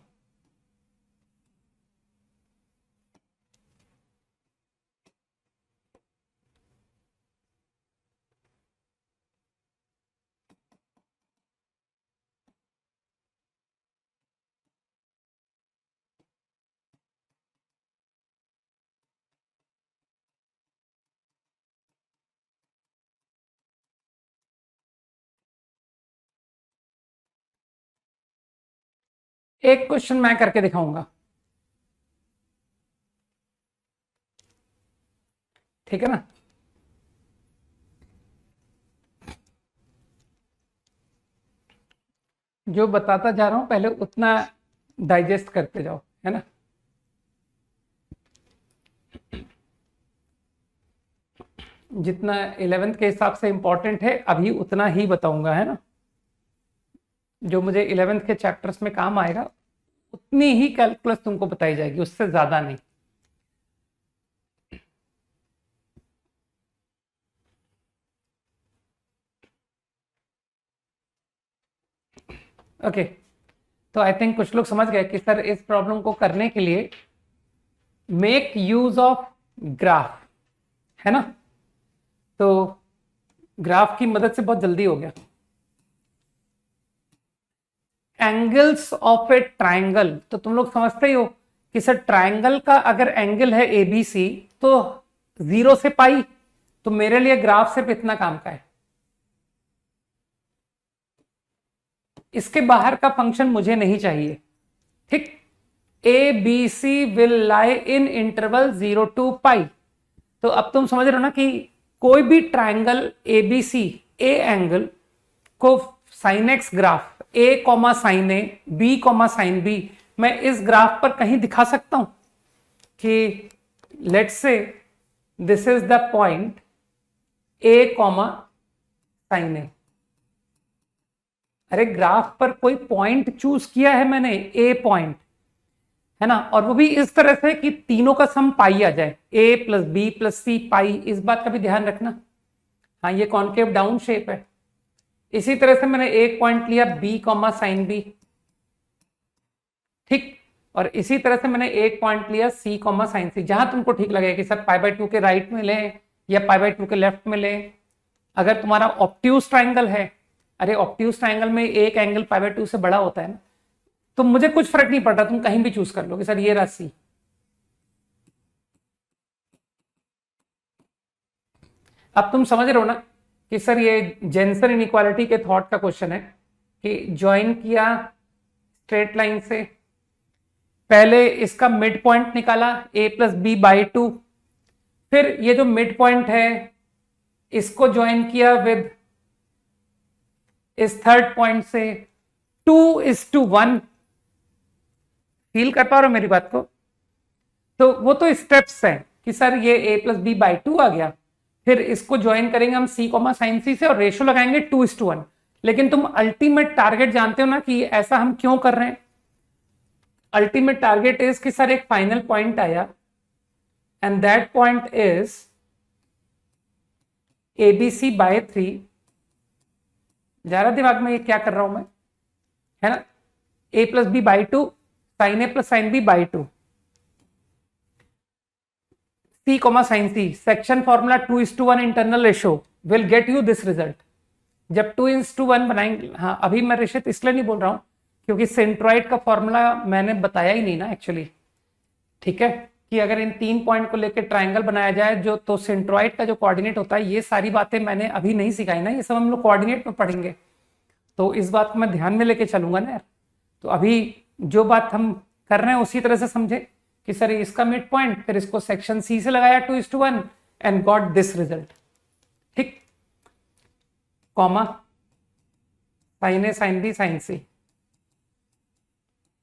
एक क्वेश्चन मैं करके दिखाऊंगा, ठीक है ना। जो बताता जा रहा हूं पहले उतना डाइजेस्ट करते जाओ, है ना। जितना 11th के हिसाब से इंपॉर्टेंट है अभी उतना ही बताऊंगा, है ना। जो मुझे 11th के चैप्टर्स में काम आएगा उतनी ही कैलकुलस तुमको बताई जाएगी, उससे ज्यादा नहीं। ओके, तो आई थिंक कुछ लोग समझ गए कि सर इस प्रॉब्लम को करने के लिए मेक यूज ऑफ ग्राफ, है ना। तो ग्राफ की मदद से बहुत जल्दी हो गया। एंगल्स ऑफ ए ट्राइंगल, तो तुम लोग समझते ही हो कि सर ट्राइंगल का अगर एंगल है एबीसी तो 0 से पाई, तो मेरे लिए ग्राफ सिर्फ इतना काम का है। इसके बाहर का फंक्शन मुझे नहीं चाहिए, ठीक। A B C will lie in interval 0 to pi. तो अब तुम समझ रहे हो ना कि कोई भी ट्राइंगल एबीसी, ए एंगल को sine x graph A comma sine A, B comma sine B, मैं इस ग्राफ पर कहीं दिखा सकता हूं कि let's say this is the point a comma sine a. अरे ग्राफ पर कोई पॉइंट चूज किया है मैंने, ए पॉइंट, है ना। और वो भी इस तरह से कि तीनों का सम पाई आ जाए, ए प्लस बी प्लस सी पाई। इस बात का भी ध्यान रखना। हाँ, ये कॉन्केव डाउन शेप है। इसी तरह से मैंने एक पॉइंट लिया बी कॉमा साइन बी, ठीक। और इसी तरह से मैंने एक पॉइंट लिया सी कॉमा साइन सी। जहां तुमको ठीक लगे कि सर π/2 के राइट में ले या π/2 के लेफ्ट में ले। अगर तुम्हारा ऑब्ट्यूज ट्राइंगल है, अरे ऑब्ट्यूज ट्राइंगल में एक एंगल π/2 से बड़ा होता है ना, तो मुझे कुछ फर्क नहीं पड़ता, तुम कहीं भी चूज कर लो कि सर ये रहा सी। अब तुम समझ रहे हो ना कि सर ये जेंसन इनइक्वालिटी के थॉट का क्वेश्चन है कि ज्वाइन किया स्ट्रेट लाइन से, पहले इसका मिड पॉइंट निकाला a+b/2, फिर ये जो मिड पॉइंट है इसको ज्वाइन किया विद इस थर्ड पॉइंट से 2:1। फील कर पा रहे हो मेरी बात को? तो वो तो स्टेप्स हैं कि सर ये a+b/2 आ गया, फिर इसको ज्वाइन करेंगे हम c कॉमा साइन सी से और रेशियो लगाएंगे 2:1। लेकिन तुम अल्टीमेट टारगेट जानते हो ना कि ऐसा हम क्यों कर रहे हैं। अल्टीमेट टारगेट इज कि सर एक फाइनल पॉइंट आया and that point is ABC by 3। जा रहा दिमाग में ये क्या कर रहा हूं मैं, है ना? A plus B by 2 sine A plus sine B by 2 C comma sine C, section formula 2:1 internal ratio will get you this result. जब 2:1 बनाएंगे, हाँ अभी मैं रिशित इसलिए नहीं बोल रहा हूं क्योंकि सेंट्रॉइड का फॉर्मूला मैंने बताया ही नहीं ना एक्चुअली, ठीक है, कि अगर इन 3 पॉइंट को लेकर ट्राइंगल बनाया जाए जो, तो सेंट्रॉइड का जो कोऑर्डिनेट होता है, ये सारी बातें मैंने अभी नहीं सिखाई ना, ये सब हम लोग कोऑर्डिनेट में पढ़ेंगे, तो इस बात को मैं ध्यान में लेके चलूंगा ना यार। तो अभी जो बात हम कर रहे हैं उसी तरह से समझे कि सर इसका मिड पॉइंट, फिर इसको सेक्शन सी से लगाया 2:1 एंड गॉट दिस रिजल्ट, ठीक, comma sine A sine B sine C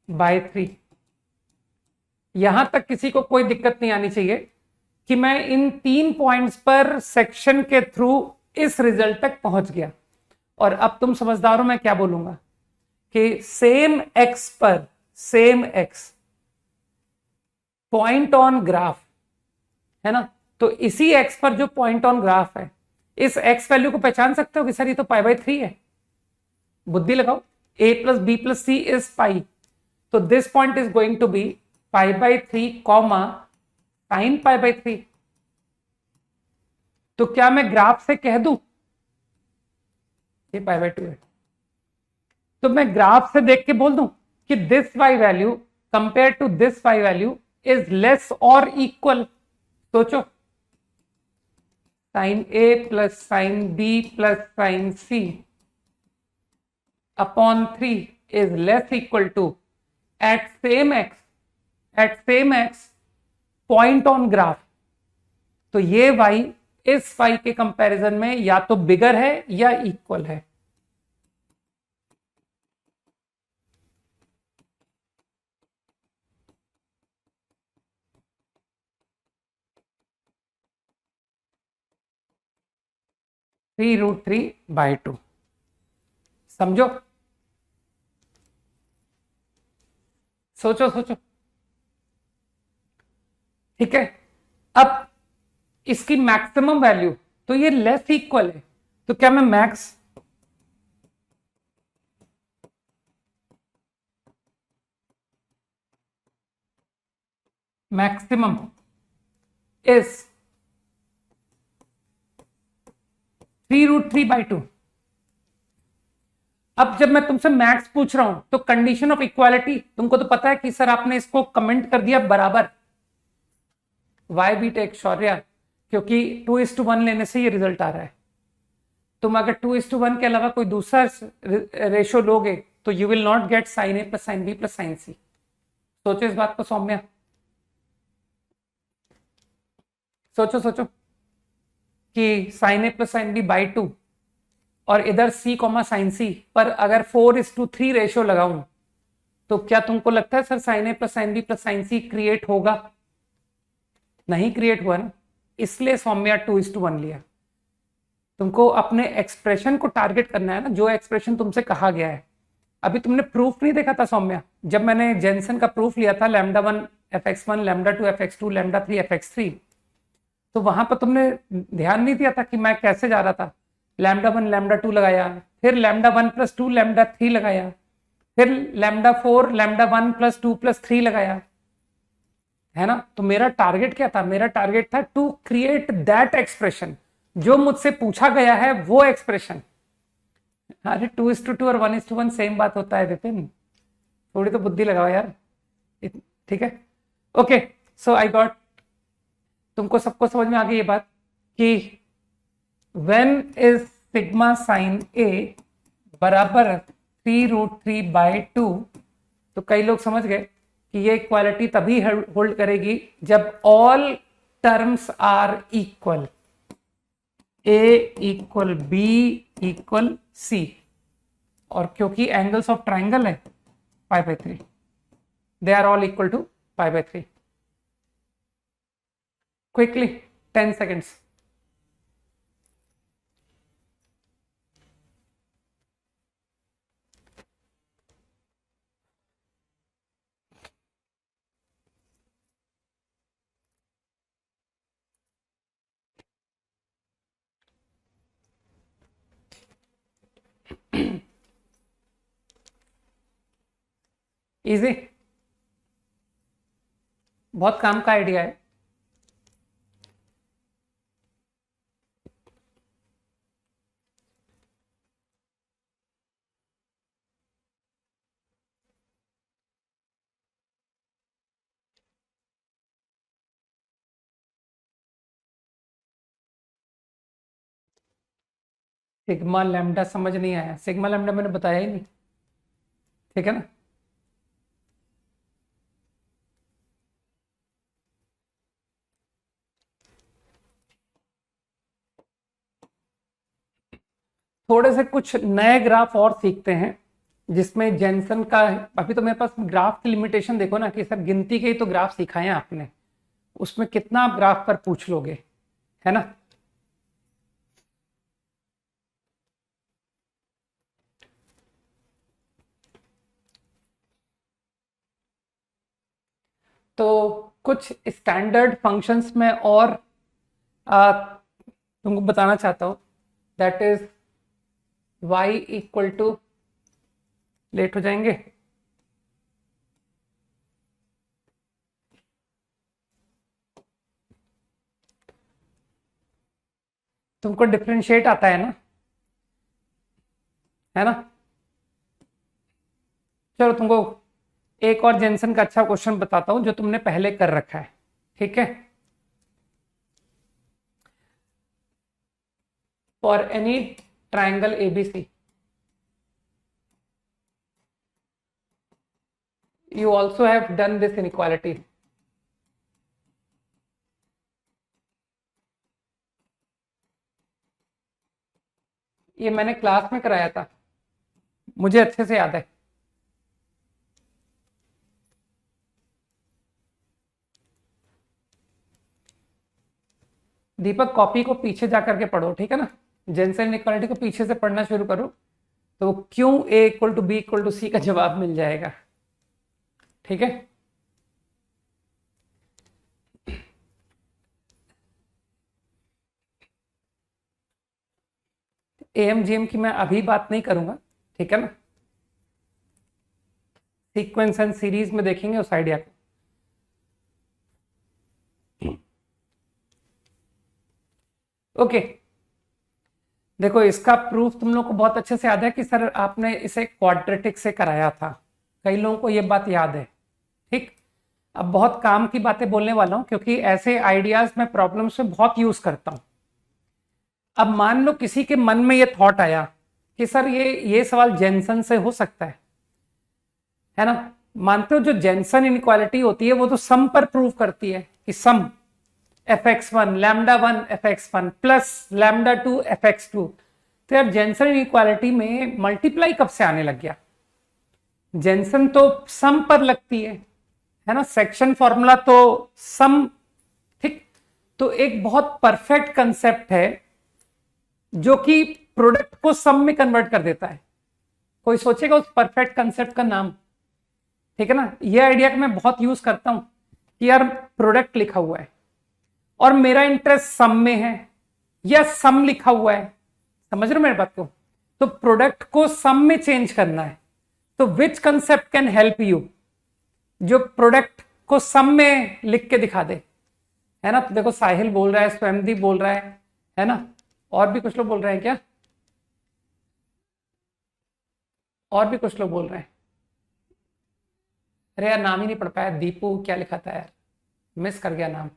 by 3। यहां तक किसी को कोई दिक्कत नहीं आनी चाहिए कि मैं इन 3 पॉइंट्स पर सेक्शन के थ्रू इस रिजल्ट तक पहुंच गया। और अब तुम समझदार हो, मैं क्या बोलूंगा कि सेम एक्स पर same x point on graph है ना, तो इसी एक्स पर जो पॉइंट ऑन ग्राफ है, इस एक्स वैल्यू को पहचान सकते हो कि सर ये तो पाई बाय 3 है। बुद्धि लगाओ, A plus B plus C is pi, तो this point is going to be pi by 3 comma sine pi by 3। तो क्या मैं ग्राफ से कह दूं ये पाई बाय 2 है, तो मैं ग्राफ से देख के बोल दूं कि this y value compare to this y value is less और इक्वल। सोचो, sine A plus sine B plus sine C upon 3 is less equal to at same x point on graph. तो ये y इस y के comparison में या तो बिगर है या इक्वल है। (3√3/2) समझो, सोचो सोचो, ठीक है। अब इसकी मैक्सिमम वैल्यू, तो ये लेस इक्वल है, तो क्या मैं मैक्सिमम इज 3√3/2। अब जब मैं तुमसे मैक्स पूछ रहा हूं तो कंडीशन ऑफ इक्वालिटी तुमको तो पता है कि सर आपने इसको कमेंट कर दिया बराबर, वाई बी टेक शौर्य, क्योंकि 2:1 लेने से ये रिजल्ट आ रहा है। तुम अगर 2:1 के अलावा कोई दूसरा रेशो लोगे तो you will not get sine A plus sine B plus sine C। सोचो इस बात को सौम्या, सोचो सोचो कि sine A plus sine B by 2 और इधर C कॉमा साइन C पर अगर 4:3 रेशो लगाऊं तो क्या तुमको लगता है sir sine A plus sine B plus sine C create होगा? नहीं क्रिएट हुआ ना, इसलिए सौम्या 2:1 लिया। तुमको अपने एक्सप्रेशन को टारगेट करना है ना, जो एक्सप्रेशन तुमसे कहा गया है। अभी तुमने प्रूफ नहीं देखा था सौम्या, जब मैंने जेनसन का प्रूफ लिया था λ1 fx1 λ2 fx2 λ3 fx3, तो वहां पर तुमने ध्यान नहीं दिया था कि मैं कैसे जा रहा था। λ1 λ2 लगाया, फिर λ1 प्लस 2 λ3 लगाया, फिर λ4 λ1 प्लस 2 प्लस 3 लगाया, है ना। तो मेरा टारगेट क्या था? मेरा टारगेट था टू क्रिएट दैट एक्सप्रेशन, जो मुझसे पूछा गया है वो एक्सप्रेशन। अरे 2:2 और 1:1 सेम बात होता है विपिन, थोड़ी तो बुद्धि लगाओ यार, ठीक है। ओके, सो आई गॉट, तुमको सबको समझ में आ गई ये बात कि when is sigma sine A बराबर 3√3/2, तो कई लोग समझ गए कि ये इक्वालिटी तभी होल्ड करेगी जब all terms are equal, A equal B equal C, और क्योंकि एंगल्स ऑफ ट्राइंगल है π/3, they are all equal to π/3। Quickly 10 seconds। Easy, बहुत काम का आइडिया है। सिग्मा लैम्डा समझ नहीं आया, सिग्मा लैम्डा मैंने बताया ही नहीं, ठीक है ना। थोड़े से कुछ नए ग्राफ और सीखते हैं जिसमें जेनसन का अभी तो मेरे पास ग्राफ की लिमिटेशन देखो ना कि सर गिनती के ही तो ग्राफ सिखाए हैं आपने, उसमें कितना आप ग्राफ पर पूछ लोगे, है ना। तो कुछ स्टैंडर्ड फंक्शंस में और तुमको बताना चाहता हूं, that is y equal to, let हो जाएंगे, तुमको डिफरेंशिएट आता है ना, है ना। चलो तुमको एक और जेनसन का अच्छा क्वेश्चन बताता हूं जो तुमने पहले कर रखा है, ठीक है। For any triangle ABC you also have done this inequality. ये मैंने क्लास में कराया था, मुझे अच्छे से याद है। दीपक कॉपी को पीछे जाकर के पढ़ो, ठीक है ना। जेनसन इनइक्वालिटी को पीछे से पढ़ना शुरू करो तो क्यों a equal to b equal to c का जवाब मिल जाएगा, ठीक है। एएमजीएम की मैं अभी बात नहीं करूंगा, ठीक है ना। सीक्वेंस एंड सीरीज में देखेंगे उस आइडिया को। ओके देखो इसका प्रूफ तुम लोग को बहुत अच्छे से याद है कि सर आपने इसे क्वाड्रेटिक से कराया था, कई लोगों को यह बात याद है, ठीक। अब बहुत काम की बातें बोलने वाला हूं क्योंकि ऐसे आइडियाज मैं प्रॉब्लम्स में बहुत यूज करता हूं। अब मान लो किसी के मन में ये थॉट आया कि सर ये सवाल जेनसन से हो सकता है ना। मानते हो जो जेनसन इनइक्वालिटी होती है वो तो सम पर प्रूव करती है कि सम fx1 λ1 fx1 प्लस λ2 fx2। तो यार जेनसन इनइक्वालिटी में मल्टीप्लाई कब से आने लग गया, जेनसन तो सम पर लगती है ना, सेक्शन फॉर्मूला तो सम, ठीक। तो एक बहुत परफेक्ट कंसेप्ट है जो कि प्रोडक्ट को सम में कन्वर्ट कर देता है। कोई सोचेगा उस परफेक्ट कंसेप्ट का नाम, ठीक है ना। ये आइडिया का मैं बहुत यूज करता हूं कि यार प्रोडक्ट लिखा हुआ है और मेरा इंटरेस्ट सम में है या सम लिखा हुआ है, समझ रहे हो मेरी बात को। तो प्रोडक्ट को सम में चेंज करना है, तो विच कंसेप्ट कैन हेल्प यू, जो प्रोडक्ट को सम में लिख के दिखा दे, है ना। तो देखो साहिल बोल रहा है, स्वयंदीप बोल रहा है ना, और भी कुछ लोग बोल रहे हैं क्या, और भी कुछ लोग बोल रहे हैं। अरे यार नाम ही नहीं पढ़ पाया, दीपू क्या लिखा था यार, मिस कर गया नाम,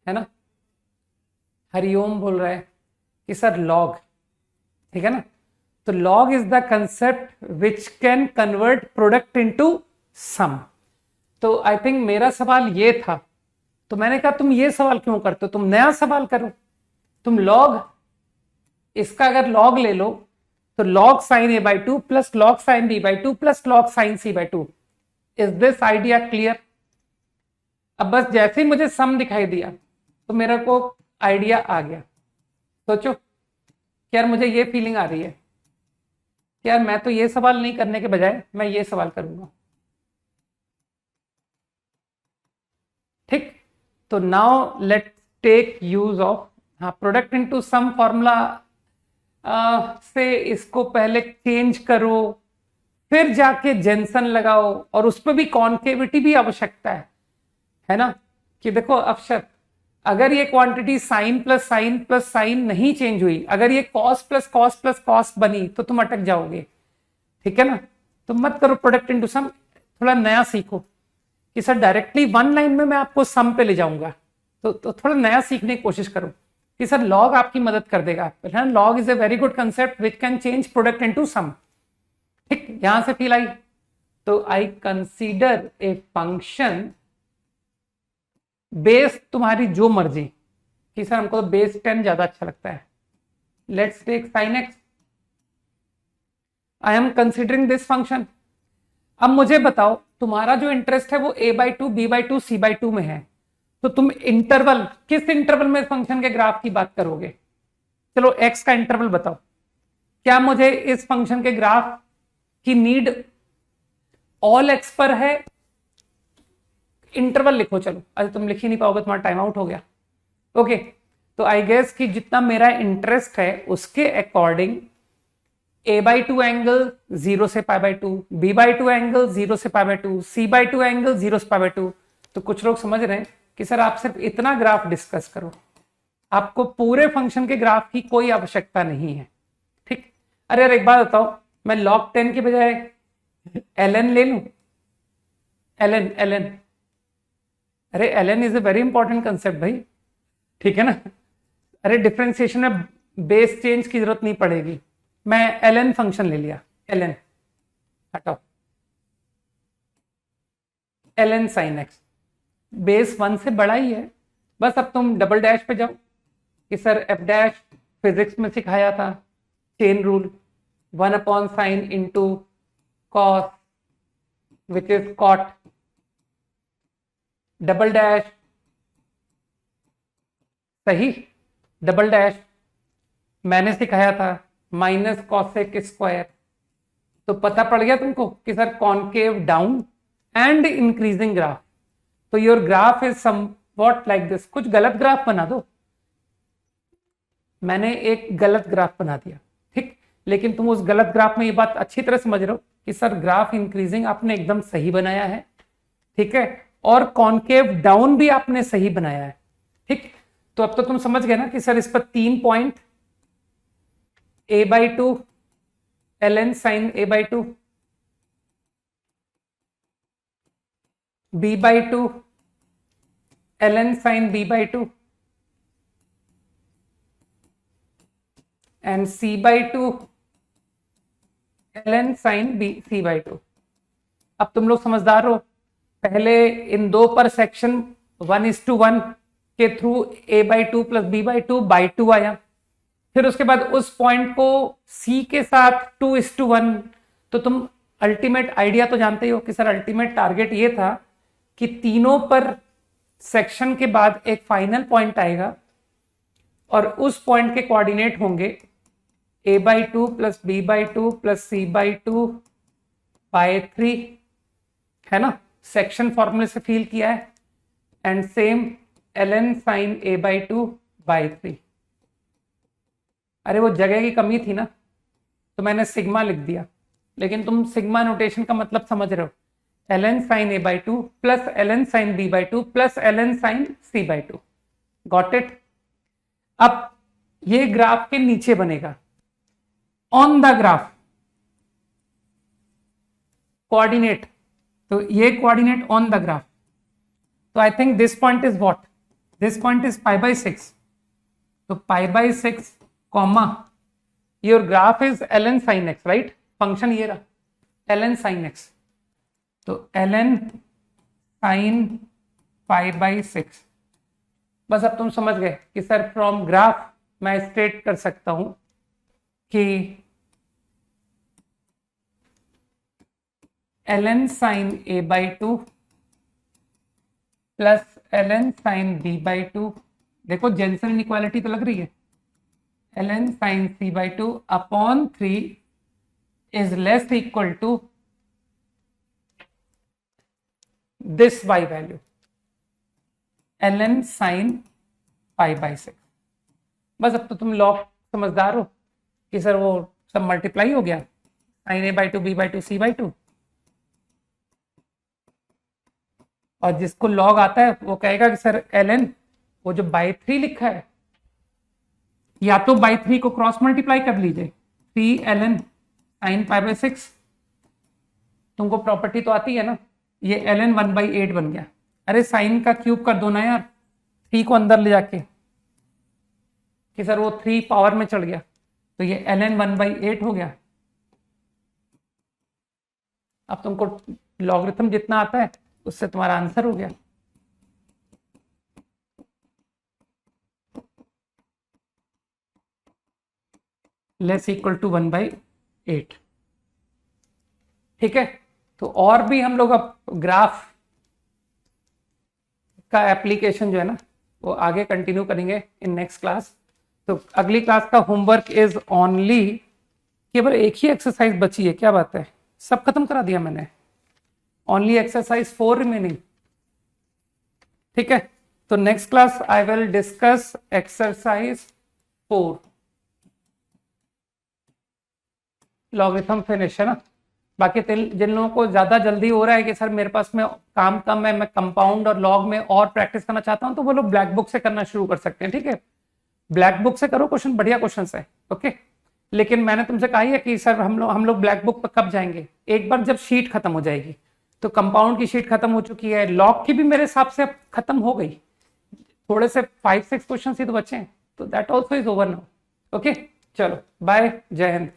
है ना। हरिओम बोल रहा है कि सर लॉग, ठीक है ना। तो log is the concept which can convert product into sum. तो आई थिंक मेरा सवाल ये था, तो मैंने कहा तुम ये सवाल क्यों करते हो, तुम नया सवाल करो। तुम लॉग, इसका अगर लॉग ले लो तो log sine A by two plus log sine B by two plus log sine C by two. Is this idea clear. अब बस जैसे ही मुझे सम दिखाई दिया तो मेरे को आइडिया आ गया। सोचो कि यार मुझे ये फीलिंग आ रही है कि यार मैं तो ये सवाल नहीं करने के बजाय मैं ये सवाल करूंगा, ठीक। तो now let take use of, हाँ, प्रोडक्ट इनटू सम फॉर्मूला से इसको पहले चेंज करो, फिर जाके जेनसन लगाओ, और उस पर भी कॉन्केविटी भी आवश्यकता है ना। कि देखो अक्षत, अगर ये क्वांटिटी साइन प्लस साइन नहीं चेंज हुई, अगर ये कॉस प्लस कॉस बनी तो तुम अटक जाओगे, ठीक है ना। तो मत करो प्रोडक्ट इनटू सम, थोड़ा नया सीखो कि सर डायरेक्टली वन लाइन में मैं आपको सम पे ले जाऊंगा, तो थोड़ा नया सीखने की कोशिश करो कि सर लॉग आपकी मदद कर देगा। Log is a very good concept which can change product into sum. ठीक, यहां से फील आई। तो I consider a function base तुम्हारी जो मर्जी, कि सर हमको तो बेस 10 ज्यादा अच्छा लगता है। Let's take sine X. I am considering this function. अब मुझे बताओ तुम्हारा जो इंटरेस्ट है वो a/2 b/2 c/2 में है, तो तुम इंटरवल, किस इंटरवल में फंक्शन के ग्राफ की बात करोगे? चलो x का इंटरवल बताओ। क्या मुझे इस फंक्शन के ग्राफ की नीड ऑल x पर है? इंटरवल लिखो। चलो, अरे तुम लिख ही नहीं पाओगे, तुम्हारा टाइम आउट हो गया। ओके, तो आई गेस कि जितना मेरा इंटरेस्ट है उसके अकॉर्डिंग a/2 एंगल 0 से π/2, b/2 एंगल 0 से π/2, c/2 एंगल 0 से π/2। तो कुछ लोग समझ रहे हैं कि सर आप सिर्फ इतना ग्राफ डिस्कस करो, आपको पूरे फंक्शन के ग्राफ की कोई आवश्यकता नहीं है। ठीक, अरे यार एक बात बताओ, मैं log 10 के बजाय ln ले लूं? ln अरे ln is a very important concept भाई, ठीक है ना। अरे डिफरेंशिएशन में बेस चेंज की जरूरत नहीं पड़ेगी। मैं ln फंक्शन ले लिया, ln हटाओ, ln sin x बेस 1 से बड़ा ही है। बस अब तुम डबल डैश पे जाओ कि सर f डैश फिजिक्स में सिखाया था, chain rule, 1/sin into cos which is cot, double dash, सही, डबल डैश मैंने सिखाया था माइनस कॉसेक स्क्वायर। तो पता पड़ गया तुमको कि sir concave down and increasing graph. तो your graph is somewhat like this. कुछ गलत ग्राफ बना दो, मैंने एक गलत ग्राफ बना दिया, ठीक, लेकिन तुम उस गलत ग्राफ में ये बात अच्छी तरह समझ रहे हो कि सर ग्राफ इंक्रीजिंग आपने एकदम सही बनाया है, ठीक है, और कॉन्केव डाउन भी आपने सही बनाया है। ठीक, तो अब तो तुम समझ गए ना कि सर इस पर 3 point, a/2 ln sin a/2, b/2 ln sin b/2 and c/2 ln sin c/2। अब तुम लोग समझदार हो, पहले इन दो पर सेक्शन 1:1 के थ्रू a/2 प्लस b/2 आया, फिर उसके बाद उस पॉइंट को c के साथ 2:1। तो तुम अल्टीमेट आइडिया तो जानते ही हो कि सर अल्टीमेट टारगेट ये था कि तीनों पर सेक्शन के बाद एक फाइनल पॉइंट आएगा और उस पॉइंट के कोऑर्डिनेट होंगे a/2 plus b/2 plus c/2/3, है ना, सेक्शन फॉर्मूले से फील किया है, and same ln sin a/2/3। अरे वो जगह की कमी थी ना, तो मैंने सिग्मा लिख दिया, लेकिन तुम सिग्मा नोटेशन का मतलब समझ रहे हो, ln sin a/2 plus ln sin b/2 plus ln sin c/2। Got it. अब ये ग्राफ के नीचे बनेगा ऑन द ग्राफ कोऑर्डिनेट, तो ये कोऑर्डिनेट ऑन द ग्राफ। तो I think this point is what, this point is π/6। तो π/6 comma your graph is ln sin x, right, function ये रहा ln sin x। तो ln sin π/6। बस अब तुम समझ गए कि सर फ्रॉम ग्राफ मैं स्टेट कर सकता हूं कि ln sin a/2 plus ln sin b/2, देखो जेनसन इनइक्वालिटी तो लग रही है, ln sin c/2 upon 3 is less equal to this y value ln sin π/6। बस अब तो तुम लॉग समझदार हो कि सर वो सब मल्टीप्लाई हो गया, sine A by two B by two C by two. और जिसको लॉग आता है वो कहेगा कि सर ln, वो जो बाई 3 लिखा है, या तो बाई 3 को क्रॉस मल्टीप्लाई कर लीजिए, 3 ln साइन पाई बाई 6। तुमको प्रॉपर्टी तो आती है ना, ये ln 1/8 बन गया। अरे साइन का क्यूब कर दो ना यार, 3 को अंदर ले जाके, कि सर वो 3 पावर में चढ़ गया, तो ये ln 1/8 हो गया। अब तुमको लॉगरिथम जितना आता है उससे तुम्हारा आंसर हो गया। Less equal to 1/8। ठीक है, तो और भी हम लोग अब ग्राफ का एप्लीकेशन जो है ना वो आगे कंटिन्यू करेंगे इन नेक्स्ट क्लास। तो अगली क्लास का होमवर्क इज ओनली, केवल एक ही एक्सरसाइज बची है, क्या बात है, सब खत्म करा दिया मैंने, ओनली एक्सरसाइज 4 रिमेनिंग। ठीक है, तो next class I will discuss exercise 4, logarithm finish है ना। बाकी जिन लोगों को ज्यादा जल्दी हो रहा है कि सर मेरे पास में काम कम है, मैं कंपाउंड और लॉग में और प्रैक्टिस करना चाहता हूं, तो वो लोग ब्लैक बुक से करना शुरू कर सकते हैं। ठीक है, ब्लैक बुक से करो, क्वेश्चन बढ़िया क्वेश्चन है। ओके, लेकिन मैंने तुमसे कहा है कि सर हम लोग ब्लैक बुक पर कब जाएंगे, एक बार जब शीट खत्म हो जाएगी। तो कंपाउंड की शीट खत्म हो चुकी है, लॉग की भी मेरे हिसाब से अब खत्म हो गई, थोड़े से 5-6 क्वेश्चन ही तो बचे हैं, तो that also is over now. Okay, चलो बाय, जय हिंद।